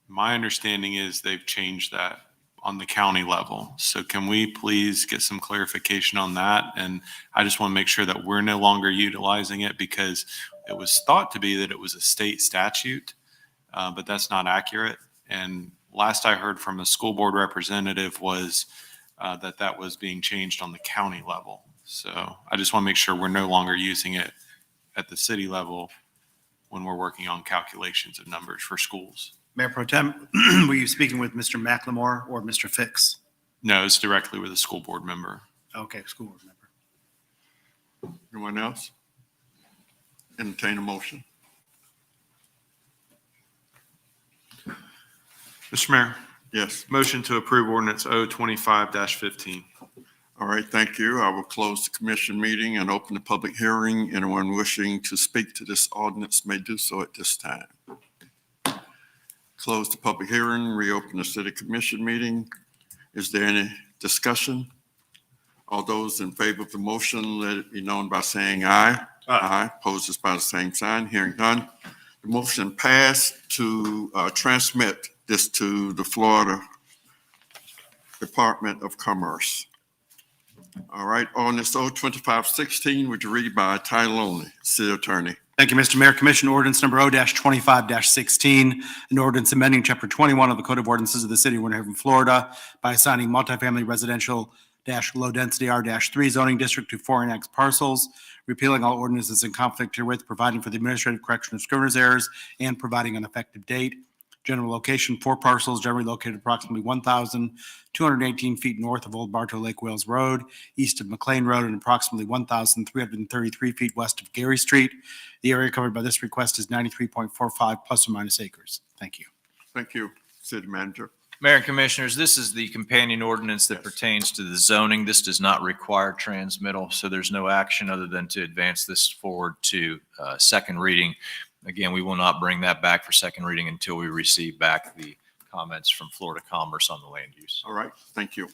My understanding is they've changed that on the county level. So can we please get some clarification on that? And I just want to make sure that we're no longer utilizing it, because it was thought to be that it was a state statute, but that's not accurate. And last I heard from a school board representative was that was being changed on the county level. So I just want to make sure we're no longer using it at the city level when we're working on calculations of numbers for schools. Mayor Pro Tem, were you speaking with Mr. McLemore or Mr. Fix? No, it's directly with a school board member. Okay, school board member. Anyone else? Entertain a motion. Mr. Mayor, Yes. motion to approve ordinance O25-15. All right, thank you. I will close the commission meeting and open the public hearing. Anyone wishing to speak to this ordinance may do so at this time. Close the public hearing, reopen the city commission meeting. Is there any discussion? All those in favor of the motion, let it be known by saying aye. Aye. Opposed by the same sign. Hearing none. The motion passed to transmit this to the Florida Department of Commerce. All right, ordinance O2516, would you read by title only? City Attorney. Thank you, Mr. Mayor. Commission ordinance number O-25-16, an ordinance amending Chapter 21 of the Code of Ordinances of the City of Winter Haven, Florida by assigning multifamily residential low-density R-3 zoning district to 4 annexed parcels, repealing all ordinances in conflict herewith, providing for the administrative correction of scrivener's errors, and providing an effective date. General location, 4 parcels generally located approximately 1,218 feet north of Old Bartow Lake Wales Road, east of McLean Road, and approximately 1,333 feet west of Gary Street. The area covered by this request is 93.45 plus or minus acres. Thank you. Thank you, City Manager. Mayor and Commissioners, this is the companion ordinance that pertains to the zoning. This does not require transmittal, so there's no action other than to advance this forward to second reading. Again, we will not bring that back for second reading until we receive back the comments from Florida Commerce on the land use. All right, thank you.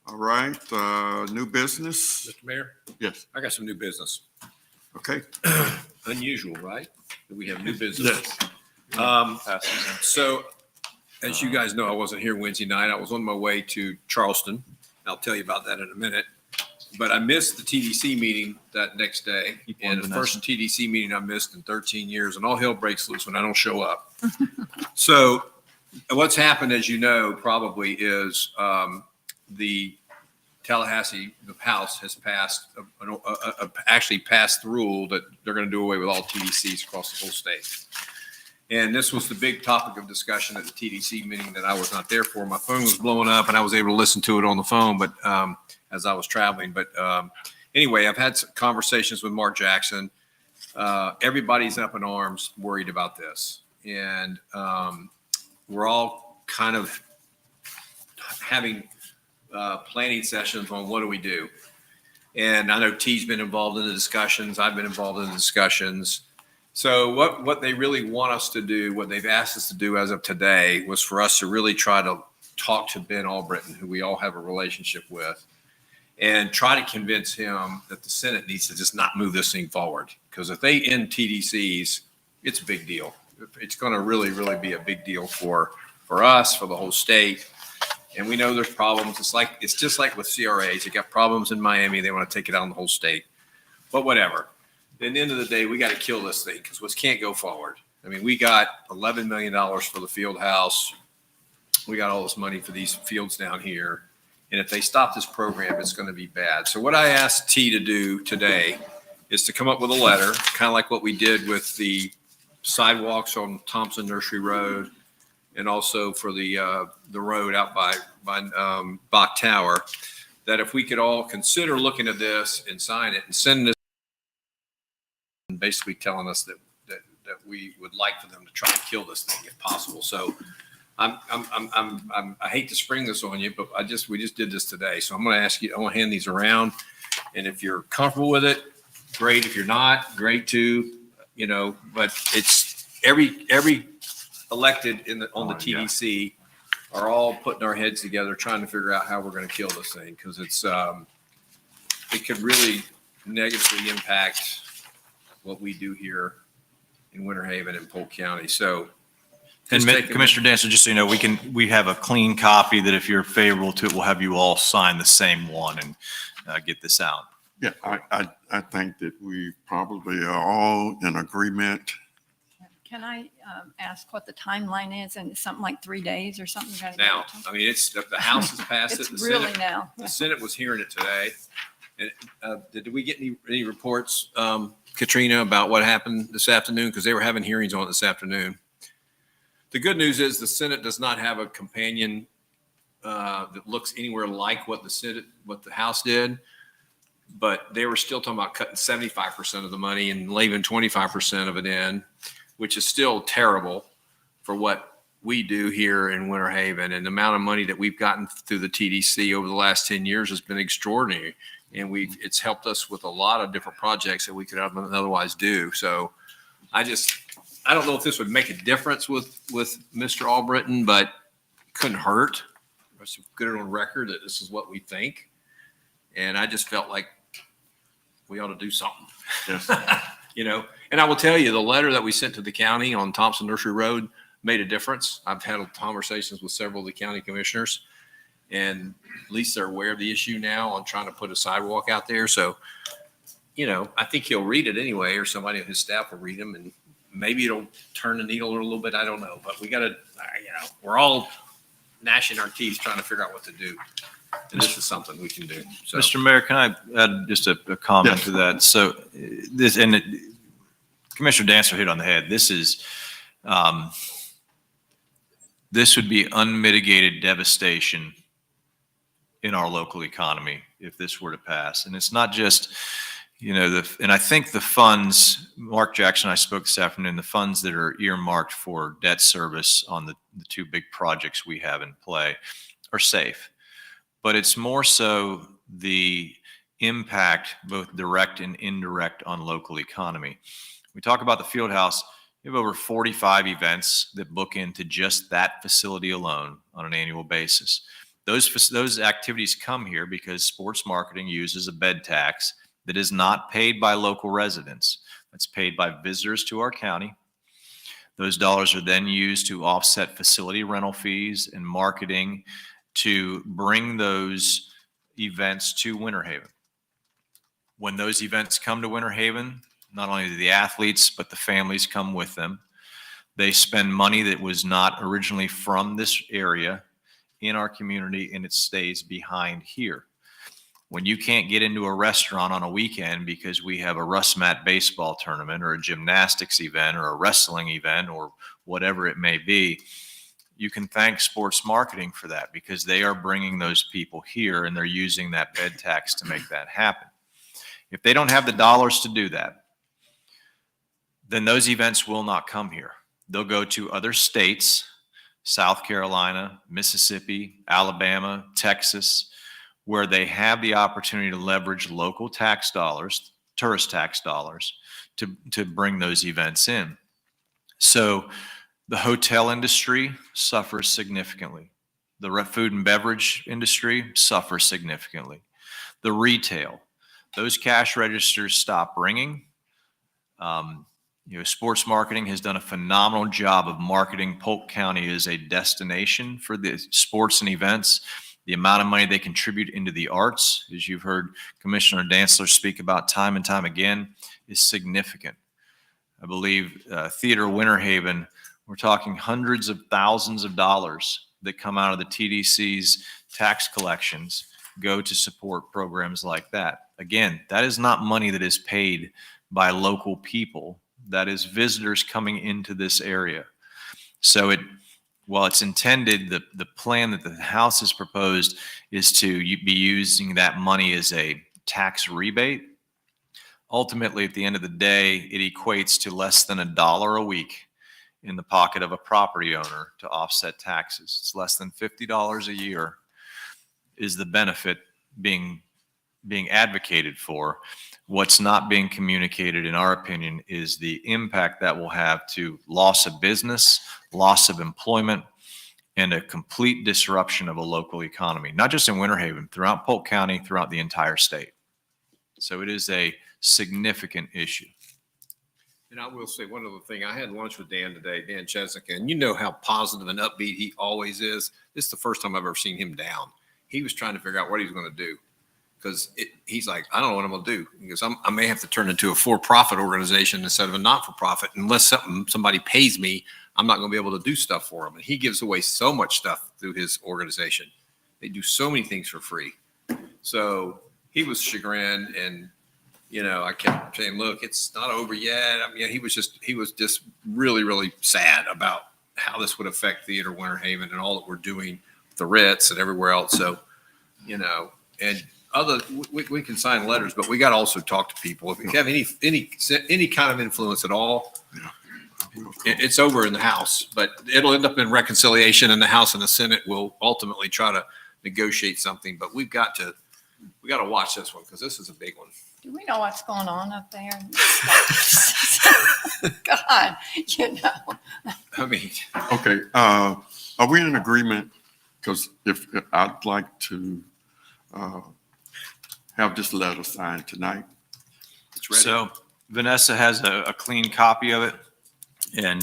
All right, new business? Mr. Mayor, Yes. I got some new business. Okay. Unusual, right? That we have new business. So, as you guys know, I wasn't here Wednesday night. I was on my way to Charleston. I'll tell you about that in a minute. But I missed the TDC meeting that next day. And the first TDC meeting I missed in 13 years, and all hell breaks loose when I don't show up. So what's happened, as you know, probably is the Tallahassee, the House has passed, actually passed the rule that they're going to do away with all TDCs across the whole state. And this was the big topic of discussion at the TDC meeting that I was not there for. My phone was blowing up and I was able to listen to it on the phone, but as I was traveling. But anyway, I've had some conversations with Mark Jackson. Everybody's up in arms, worried about this. And we're all kind of having planning sessions on what do we do. And I know T's been involved in the discussions. I've been involved in the discussions. So what they really want us to do, what they've asked us to do as of today, was for us to really try to talk to Ben Albritton, who we all have a relationship with, and try to convince him that the Senate needs to just not move this thing forward. Because if they end TDCs, it's a big deal. It's going to really, really be a big deal for us, for the whole state. And we know there's problems. It's just like with CRAs. They got problems in Miami. They want to take it out on the whole state. But whatever. At the end of the day, we got to kill this thing because we can't go forward. I mean, we got $11 million for the field house. We got all this money for these fields down here. And if they stop this program, it's going to be bad. So what I asked T to do today is to come up with a letter, kind of like what we did with the sidewalks on Thompson Nursery Road and also for the road out by Bach Tower, that if we could all consider looking at this and sign it and send this, basically telling us that we would like for them to try and kill this thing if possible. So I hate to spring this on you, but we just did this today. So I'm going to ask you, I want to hand these around. And if you're comfortable with it, great. If you're not, great too, but it's every elected on the TDC are all putting our heads together, trying to figure out how we're going to kill this thing. Cause it could really negatively impact what we do here in Winter Haven and Polk County. So, And Commissioner Dancer, just so you know, we have a clean copy that if you're favorable to it, we'll have you all sign the same one and get this out. Yeah, I think that we probably are all in agreement. Can I ask what the timeline is? And it's something like 3 days or something? You gotta get now, it to- I mean, the House has passed it. It's The really Senate, now. the Senate was hearing it today. And did we get any reports, Katrina, about what happened this afternoon? Because they were having hearings on it this afternoon. The good news is the Senate does not have a companion that looks anywhere like what the House did. But they were still talking about cutting 75% of the money and leaving 25% of it in, which is still terrible for what we do here in Winter Haven. And the amount of money that we've gotten through the TDC over the last 10 years has been extraordinary. And it's helped us with a lot of different projects that we could otherwise do. So I don't know if this would make a difference with Mr. Albritton, but couldn't hurt. Let's get it on record that this is what we think. And I just felt like we ought to do something. Yes. And I will tell you, the letter that we sent to the county on Thompson Nursery Road made a difference. I've had conversations with several of the county commissioners, and at least they're aware of the issue now on trying to put a sidewalk out there. So, I think he'll read it anyway, or somebody on his staff will read them, and maybe it'll turn the needle a little bit. I don't know, but we got to, we're all gnashing our teeth trying to figure out what to do. And this is something we can do. So. Mr. Mayor, can I add just a comment Yes. to that? So Commissioner Dancer hit on the head. This would be unmitigated devastation in our local economy if this were to pass. And it's not just, and I think the funds, Mark Jackson and I spoke this afternoon, the funds that are earmarked for debt service on the two big projects we have in play are safe. But it's more so the impact, both direct and indirect, on local economy. We talk about the field house. We have over 45 events that book into just that facility alone on an annual basis. Those activities come here because sports marketing uses a bed tax that is not paid by local residents. That's paid by visitors to our county. Those dollars are then used to offset facility rental fees and marketing to bring those events to Winter Haven. When those events come to Winter Haven, not only do the athletes, but the families come with them. They spend money that was not originally from this area in our community, and it stays behind here. When you can't get into a restaurant on a weekend because we have a Russ Mat baseball tournament or a gymnastics event or a wrestling event or whatever it may be, you can thank sports marketing for that, because they are bringing those people here and they're using that bed tax to make that happen. If they don't have the dollars to do that, then those events will not come here. They'll go to other states, South Carolina, Mississippi, Alabama, Texas, where they have the opportunity to leverage local tax dollars, tourist tax dollars, to bring those events in. So the hotel industry suffers significantly. The food and beverage industry suffers significantly. The retail, those cash registers stop ringing. Sports marketing has done a phenomenal job of marketing Polk County as a destination for the sports and events. The amount of money they contribute into the arts, as you've heard Commissioner Dantzler speak about time and time again, is significant. I believe Theater Winter Haven, we're talking hundreds of thousands of dollars that come out of the TDC's tax collections go to support programs like that. Again, that is not money that is paid by local people. That is visitors coming into this area. So while it's intended, the plan that the House has proposed is to be using that money as a tax rebate. Ultimately, at the end of the day, it equates to less than $1 a week in the pocket of a property owner to offset taxes. It's less than $50 a year is the benefit being advocated for. What's not being communicated, in our opinion, is the impact that will have to loss of business, loss of employment, and a complete disruption of a local economy, not just in Winter Haven, throughout Polk County, throughout the entire state. So it is a significant issue. And I will say one other thing. I had lunch with Dan today, Dan Chesnick, and you know how positive and upbeat he always is. This is the first time I've ever seen him down. He was trying to figure out what he was going to do. Because he's like, I don't know what I'm going to do. Because I may have to turn into a for-profit organization instead of a not-for-profit. Unless somebody pays me, I'm not going to be able to do stuff for them. And he gives away so much stuff through his organization. They do so many things for free. So he was chagrined, and I kept saying, look, it's not over yet. I mean, he was just really, really sad about how this would affect Theater Winter Haven and all that we're doing with the Ritz and everywhere else. So, and we can sign letters, but we got to also talk to people. If you have any kind of influence at all, it's over in the House, but it'll end up in reconciliation, and the House and the Senate will ultimately try to negotiate something. But we got to watch this one, because this is a big one. Do we know what's going on up there? God, I mean, Okay, are we in agreement? Because if I'd like to have this letter signed tonight. it's ready. So Vanessa has a clean copy of it. And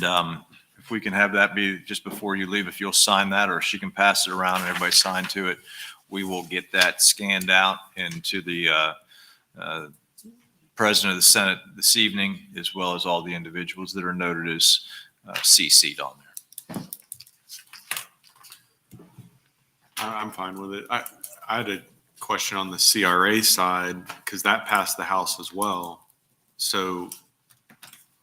if we can have that be just before you leave, if you'll sign that, or she can pass it around and everybody sign to it, we will get that scanned out and to the President of the Senate this evening, as well as all the individuals that are noted as CC'd on there. I'm fine with it. I had a question on the CRA side, because that passed the House as well. So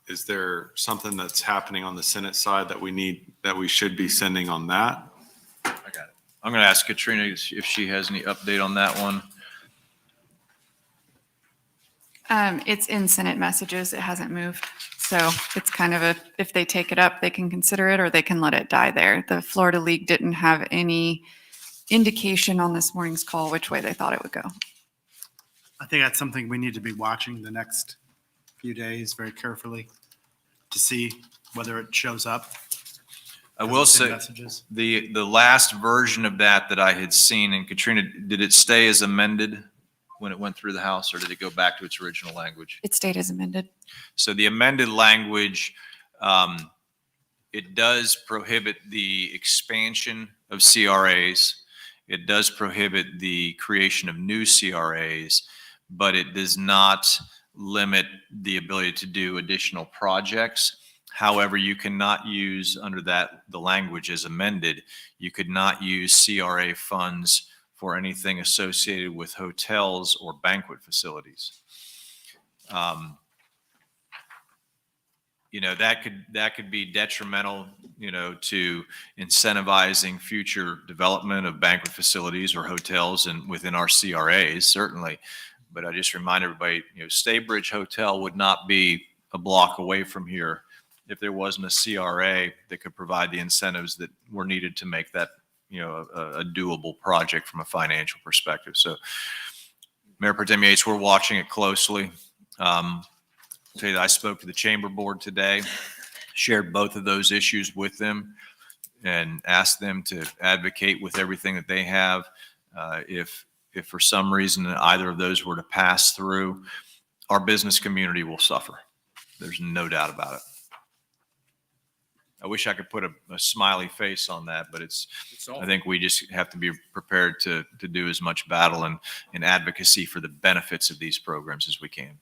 is there something that's happening on the Senate side that we should be sending on that? I got it. I'm going to ask Katrina if she has any update on that one. It's in Senate messages. It hasn't moved. So it's kind of if they take it up, they can consider it, or they can let it die there. The Florida League didn't have any indication on this morning's call which way they thought it would go. I think that's something we need to be watching the next few days very carefully to see whether it shows up. I will say messages. the last version of that I had seen, and Katrina, did it stay as amended? when it went through the House, or did it go back to its original language? It stayed as amended. So the amended language, it does prohibit the expansion of CRAs. It does prohibit the creation of new CRAs, but it does not limit the ability to do additional projects. However, you cannot use under the language as amended, you could not use CRA funds for anything associated with hotels or banquet facilities. That could be detrimental, to incentivizing future development of banquet facilities or hotels and within our CRAs, certainly. But I just remind everybody, Staybridge Hotel would not be a block away from here if there wasn't a CRA that could provide the incentives that were needed to make that, a doable project from a financial perspective. So Mayor Pro Tem Yates, we're watching it closely. I'll tell you that I spoke to the chamber board today, shared both of those issues with them, and asked them to advocate with everything that they have. If for some reason either of those were to pass through, our business community will suffer. There's no doubt about it. I wish I could put a smiley face on that, but I think we just have to be prepared to do as much battle and advocacy for the benefits of these programs as we can.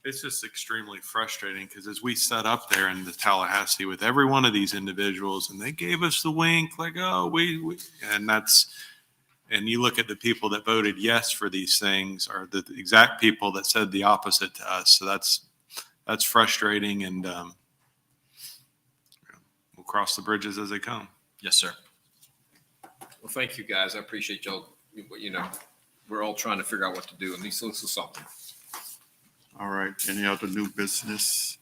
It's just extremely frustrating because as we sat up there in the Tallahassee with every one of these individuals and they gave us the wink, like, oh, we and you look at the people that voted yes for these things are the exact people that said the opposite to us. So that's frustrating, and we'll cross the bridges as they come. Yes, sir. Well, thank you, guys. I appreciate y'all. We're all trying to figure out what to do, and this is something. All right, any other new business?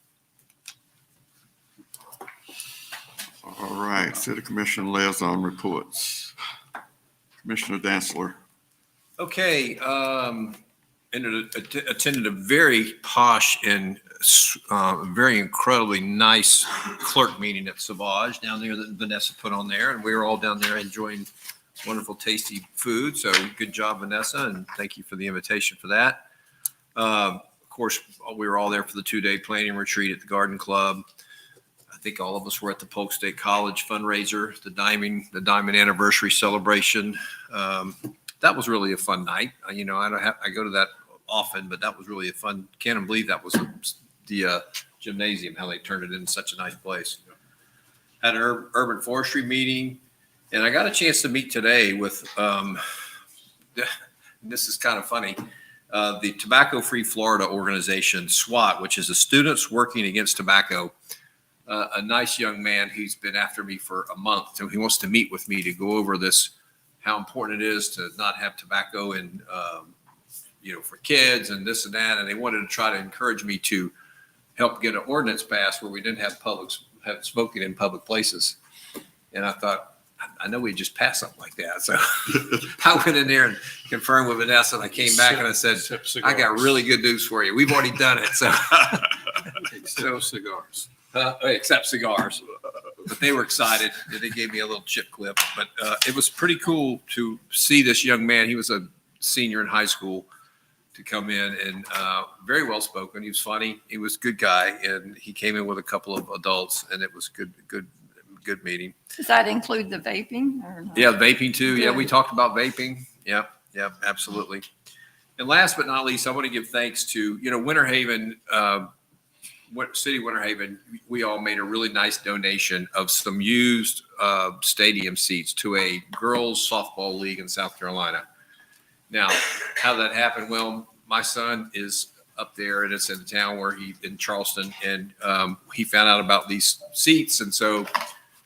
All right, City Commission liaison reports. Commissioner Dantzler. Okay, attended a very posh and very incredibly nice clerk meeting at Sauvage down there that Vanessa put on there, and we were all down there enjoying wonderful, tasty food. So good job, Vanessa, and thank you for the invitation for that. Of course, we were all there for the 2-day planning retreat at the Garden Club. I think all of us were at the Polk State College fundraiser, the Diamond anniversary celebration. That was really a fun night. I go to that often, but that was really a fun. Can't even believe that was the gymnasium, how they turned it into such a nice place. Had an urban forestry meeting, and I got a chance to meet today with. This is kind of funny. The Tobacco Free Florida organization, SWAT, which is the Students Working Against Tobacco. A nice young man who's been after me for a month. So he wants to meet with me to go over this, how important it is to not have tobacco and, for kids and this and that. And they wanted to try to encourage me to help get an ordinance passed where we didn't have smoking in public places. And I thought, I know we just passed something like that. So I went in there and confirmed with Vanessa, and I came back and I said, I got really good news for you. We've already done it. So Except cigars. Except cigars. But they were excited. They gave me a little chip clip. But it was pretty cool to see this young man. He was a senior in high school, to come in, and very well spoken. He was funny. He was a good guy, and he came in with a couple of adults, and it was good meeting. Does that include the vaping or not? Yeah, vaping too. Good. Yeah, we talked about vaping. Yep, absolutely. And last but not least, I want to give thanks to, Winter Haven, City of Winter Haven. We all made a really nice donation of some used stadium seats to a girls softball league in South Carolina. Now, how did that happen? Well, my son is up there, and it's in the town in Charleston, and he found out about these seats, and so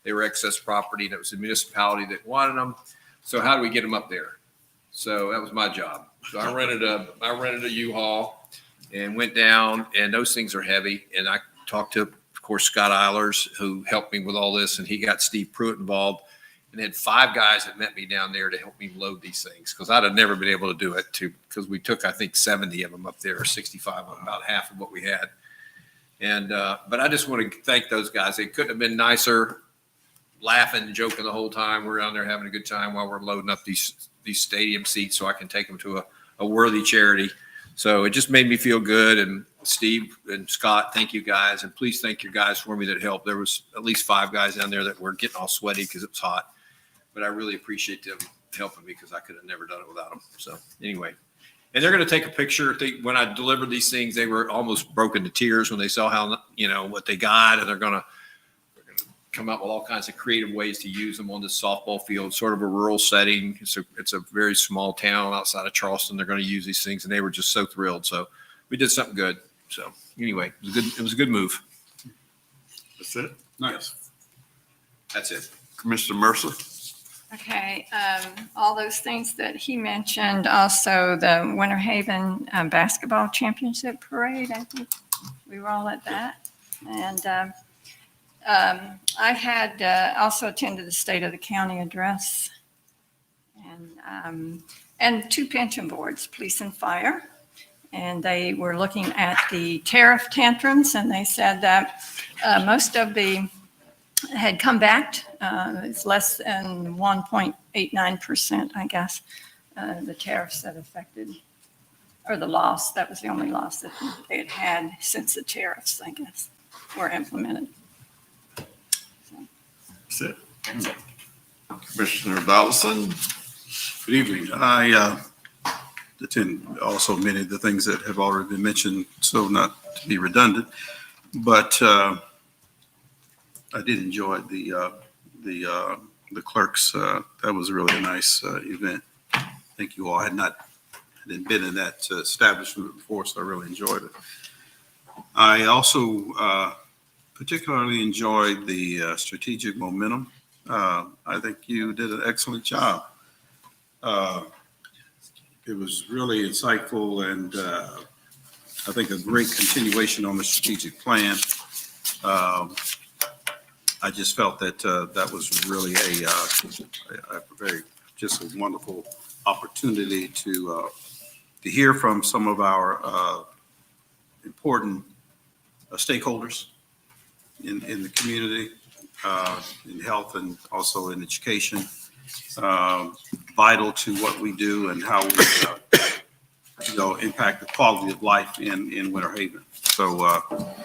they were excess property, and it was a municipality that wanted them. So how do we get them up there? So that was my job. So I rented a U-Haul and went down, and those things are heavy. And I talked to, of course, Scott Eilers, who helped me with all this, and he got Steve Pruitt involved, and had 5 guys that met me down there to help me load these things, because I'd have never been able to do it because we took, I think, 70 of them up there, or 65 of them, about half of what we had. And but I just want to thank those guys. They couldn't have been nicer, laughing and joking the whole time. We're down there having a good time while we're loading up these stadium seats so I can take them to a worthy charity. So it just made me feel good. And Steve and Scott, thank you guys. And please thank your guys for me that helped. There was at least 5 guys down there that were getting all sweaty because it was hot. But I really appreciate them helping me because I could have never done it without them. So anyway, and they're going to take a picture. When I delivered these things, they were almost broken to tears when they saw how, what they got. And they're going to come up with all kinds of creative ways to use them on this softball field, sort of a rural setting. It's a very small town outside of Charleston. They're going to use these things, and they were just so thrilled. So we did something good. So anyway, it was a good move. That's it. Nice. That's it. Commissioner Mercer? Okay, all those things that he mentioned, also the Winter Haven Basketball Championship Parade, I think we were all at that. And I had also attended the State of the County address and 2 pension boards, police and fire. And they were looking at the tariff tantrums, and they said that most of the had come back. It's less than 1.89%, I guess, the tariffs that affected, or the loss. That was the only loss that they had had since the tariffs, I guess, were implemented. That's it. Commissioner Donaldson? Good evening. I attend also many of the things that have already been mentioned, so not to be redundant, but I did enjoy the clerks. That was really a nice event. I think you all hadn't been in that establishment before, so I really enjoyed it. I also particularly enjoyed the strategic momentum. I think you did an excellent job. It was really insightful and I think a great continuation on the strategic plan. I just felt that that was really a very, just a wonderful opportunity to hear from some of our important stakeholders in the community, in health and also in education, vital to what we do and how we impact the quality of life in Winter Haven. So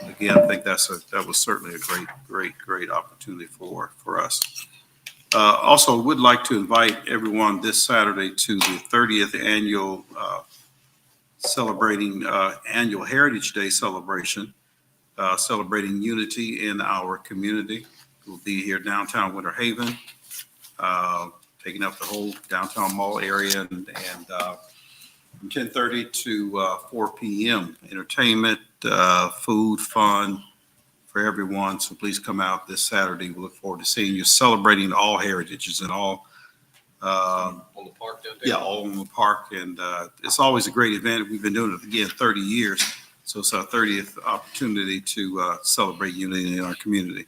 again, I think that was certainly a great opportunity for us. Also, would like to invite everyone this Saturday to the 30th annual annual Heritage Day celebration, celebrating unity in our community. We'll be here downtown Winter Haven, taking up the whole downtown mall area and from 10:30 to 4 p.m. Entertainment, food, fun for everyone. So please come out this Saturday. We look forward to seeing you celebrating all heritages and all. On the park down there? Yeah, all in the park. And it's always a great event. We've been doing it again 30 years. So it's our 30th opportunity to celebrate unity in our community.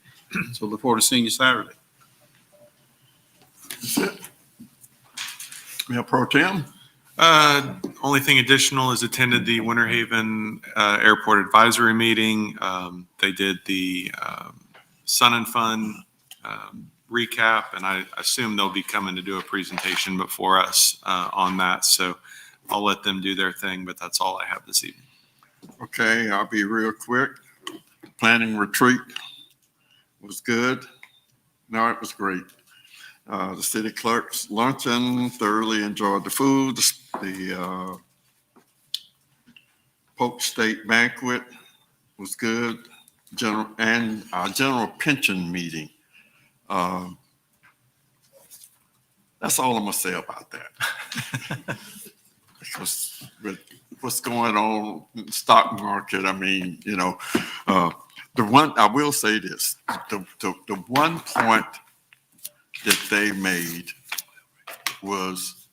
So look forward to seeing you Saturday. That's it. Mayor Pro Tem? Only thing additional is attended the Winter Haven Airport Advisory Meeting. They did the Sun and Fun recap, and I assume they'll be coming to do a presentation before us on that. So I'll let them do their thing, but that's all I have this evening. Okay, I'll be real quick. Planning retreat was good. No, it was great. The city clerk's luncheon, thoroughly enjoyed the food. The Polk State banquet was good. And our general pension meeting. That's all I'm gonna say about that. Because with what's going on in the stock market, I mean, the one, I will say this, the one point that they made was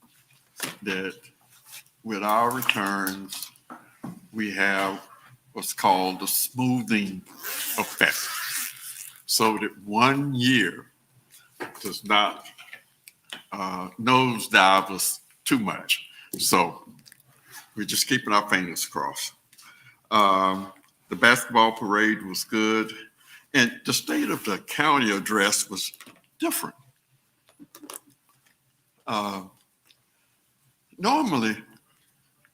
that with our returns, we have what's called the smoothing effect. So that 1 year does not nosedive us too much. So we're just keeping our fingers crossed. The basketball parade was good. And the State of the County address was different. Normally,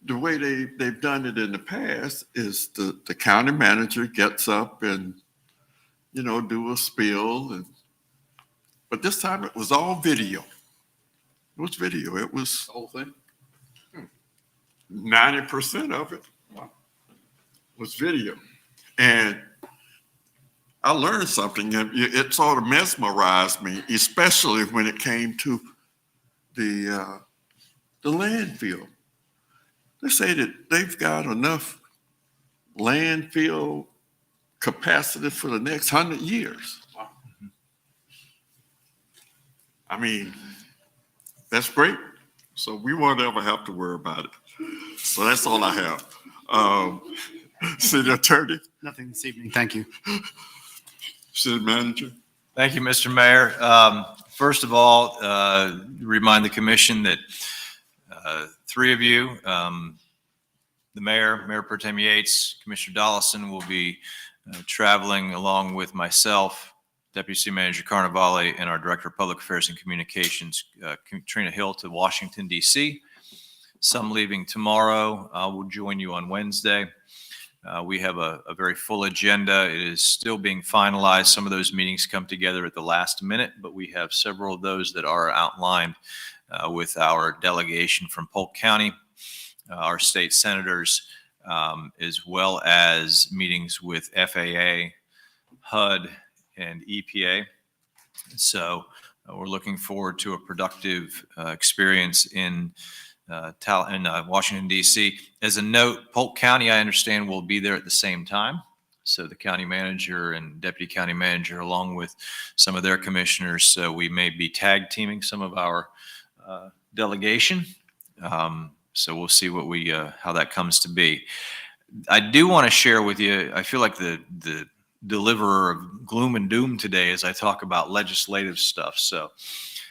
the way they've done it in the past is the county manager gets up and, do a spiel. But this time it was all video. It was video. It was The whole thing? 90% of it was video. And I learned something, and it sort of mesmerized me, especially when it came to the landfill. They say that they've got enough landfill capacity for the next 100 years. I mean, that's great. So we won't ever have to worry about it. So that's all I have. City Attorney, Nothing this evening. Thank you. City Manager. Thank you, Mr. Mayor. First of all, remind the commission that three of you, the mayor, Mayor Pro Tem Yates, Commissioner Dollison will be traveling along with myself, Deputy City Manager Carnevale, and our Director of Public Affairs and Communications, Katrina Hill, to Washington, D.C. Some leaving tomorrow. I will join you on Wednesday. We have a very full agenda. It is still being finalized. Some of those meetings come together at the last minute, but we have several of those that are outlined with our delegation from Polk County, our state senators, as well as meetings with FAA, HUD, and EPA. So we're looking forward to a productive experience in Washington, D.C. As a note, Polk County, I understand, will be there at the same time. So the county manager and deputy county manager, along with some of their commissioners, so we may be tag teaming some of our delegation. So we'll see what how that comes to be. I do want to share with you, I feel like the deliverer of gloom and doom today as I talk about legislative stuff. So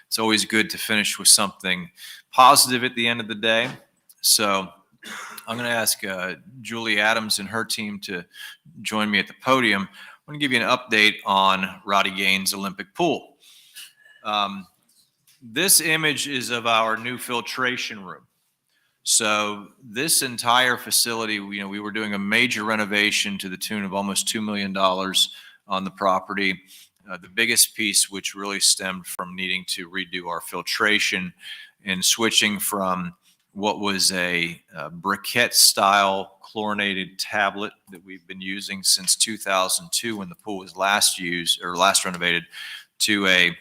it's always good to finish with something positive at the end of the day. So I'm going to ask Julie Adams and her team to join me at the podium. I'm going to give you an update on Roddy Gaines Olympic Pool. This image is of our new filtration room. So this entire facility, we were doing a major renovation to the tune of almost $2 million on the property. The biggest piece, which really stemmed from needing to redo our filtration and switching from what was a briquette style chlorinated tablet that we've been using since 2002 when the pool was last renovated, to a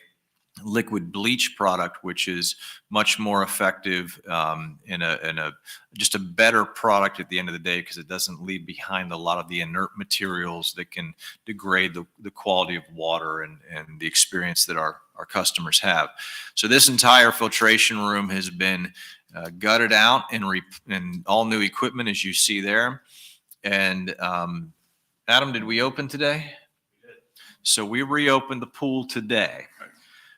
liquid bleach product, which is much more effective and just a better product at the end of the day, because it doesn't leave behind a lot of the inert materials that can degrade the quality of water and the experience that our customers have. So this entire filtration room has been gutted out and all new equipment, as you see there. And Adam, did we open today? We did. So we reopened the pool today.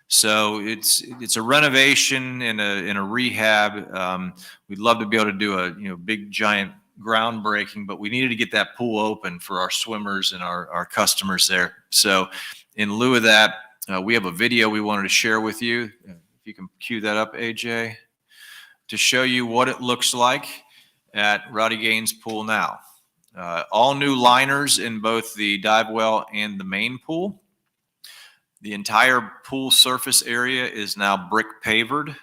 So it's a renovation and a rehab. We'd love to be able to do a big giant groundbreaking, but we needed to get that pool open for our swimmers and our customers there. So in lieu of that, we have a video we wanted to share with you. If you can cue that up, AJ, to show you what it looks like at Roddy Gaines Pool now. All new liners in both the dive well and the main pool. The entire pool surface area is now brick pavered.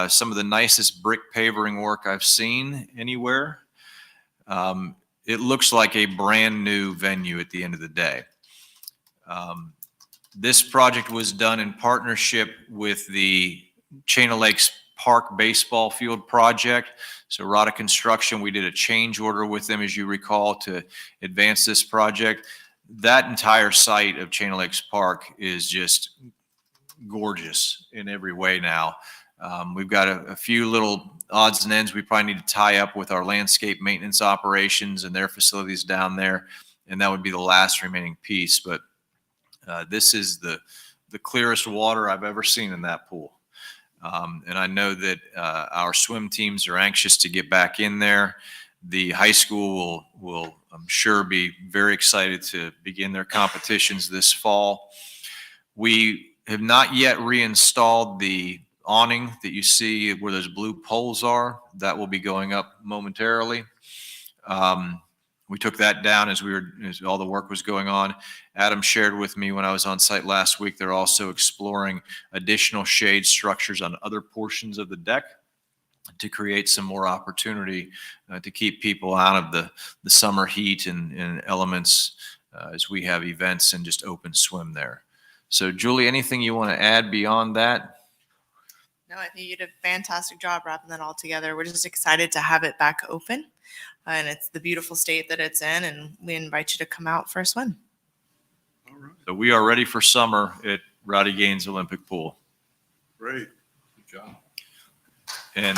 Some of the nicest brick pavering work I've seen anywhere. It looks like a brand new venue at the end of the day. This project was done in partnership with the Chain of Lakes Park Baseball Field project. So Rada Construction, we did a change order with them, as you recall, to advance this project. That entire site of Chain of Lakes Park is just gorgeous in every way now. We've got a few little odds and ends we probably need to tie up with our landscape maintenance operations and their facilities down there, and that would be the last remaining piece. But this is the clearest water I've ever seen in that pool. And I know that our swim teams are anxious to get back in there. The high school will I'm sure, be very excited to begin their competitions this fall. We have not yet reinstalled the awning that you see where those blue poles are, that will be going up momentarily. We took that down as all the work was going on. Adam shared with me when I was on site last week, they're also exploring additional shade structures on other portions of the deck to create some more opportunity to keep people out of the summer heat and elements as we have events and just open swim there. So Julie, anything you want to add beyond that? No, I think you did a fantastic job wrapping that all together. We're just excited to have it back open. And it's the beautiful state that it's in, and we invite you to come out for a swim. So we are ready for summer at Rowdy Gaines Olympic Pool. Great. Good job. And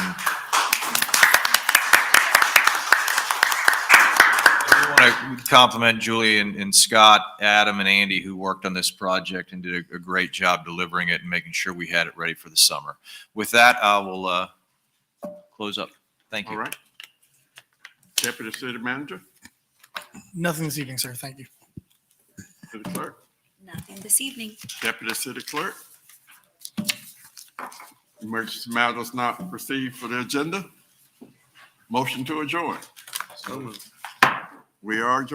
I want to compliment Julie and Scott, Adam, and Andy, who worked on this project and did a great job delivering it and making sure we had it ready for the summer. With that, I will close up. Thank you. All right. Deputy City Manager, Nothing this evening, sir. Thank you. City Clerk, Nothing this evening. Deputy City Clerk. Emergency matters not received for the agenda. Motion to adjourn. We are adjourned.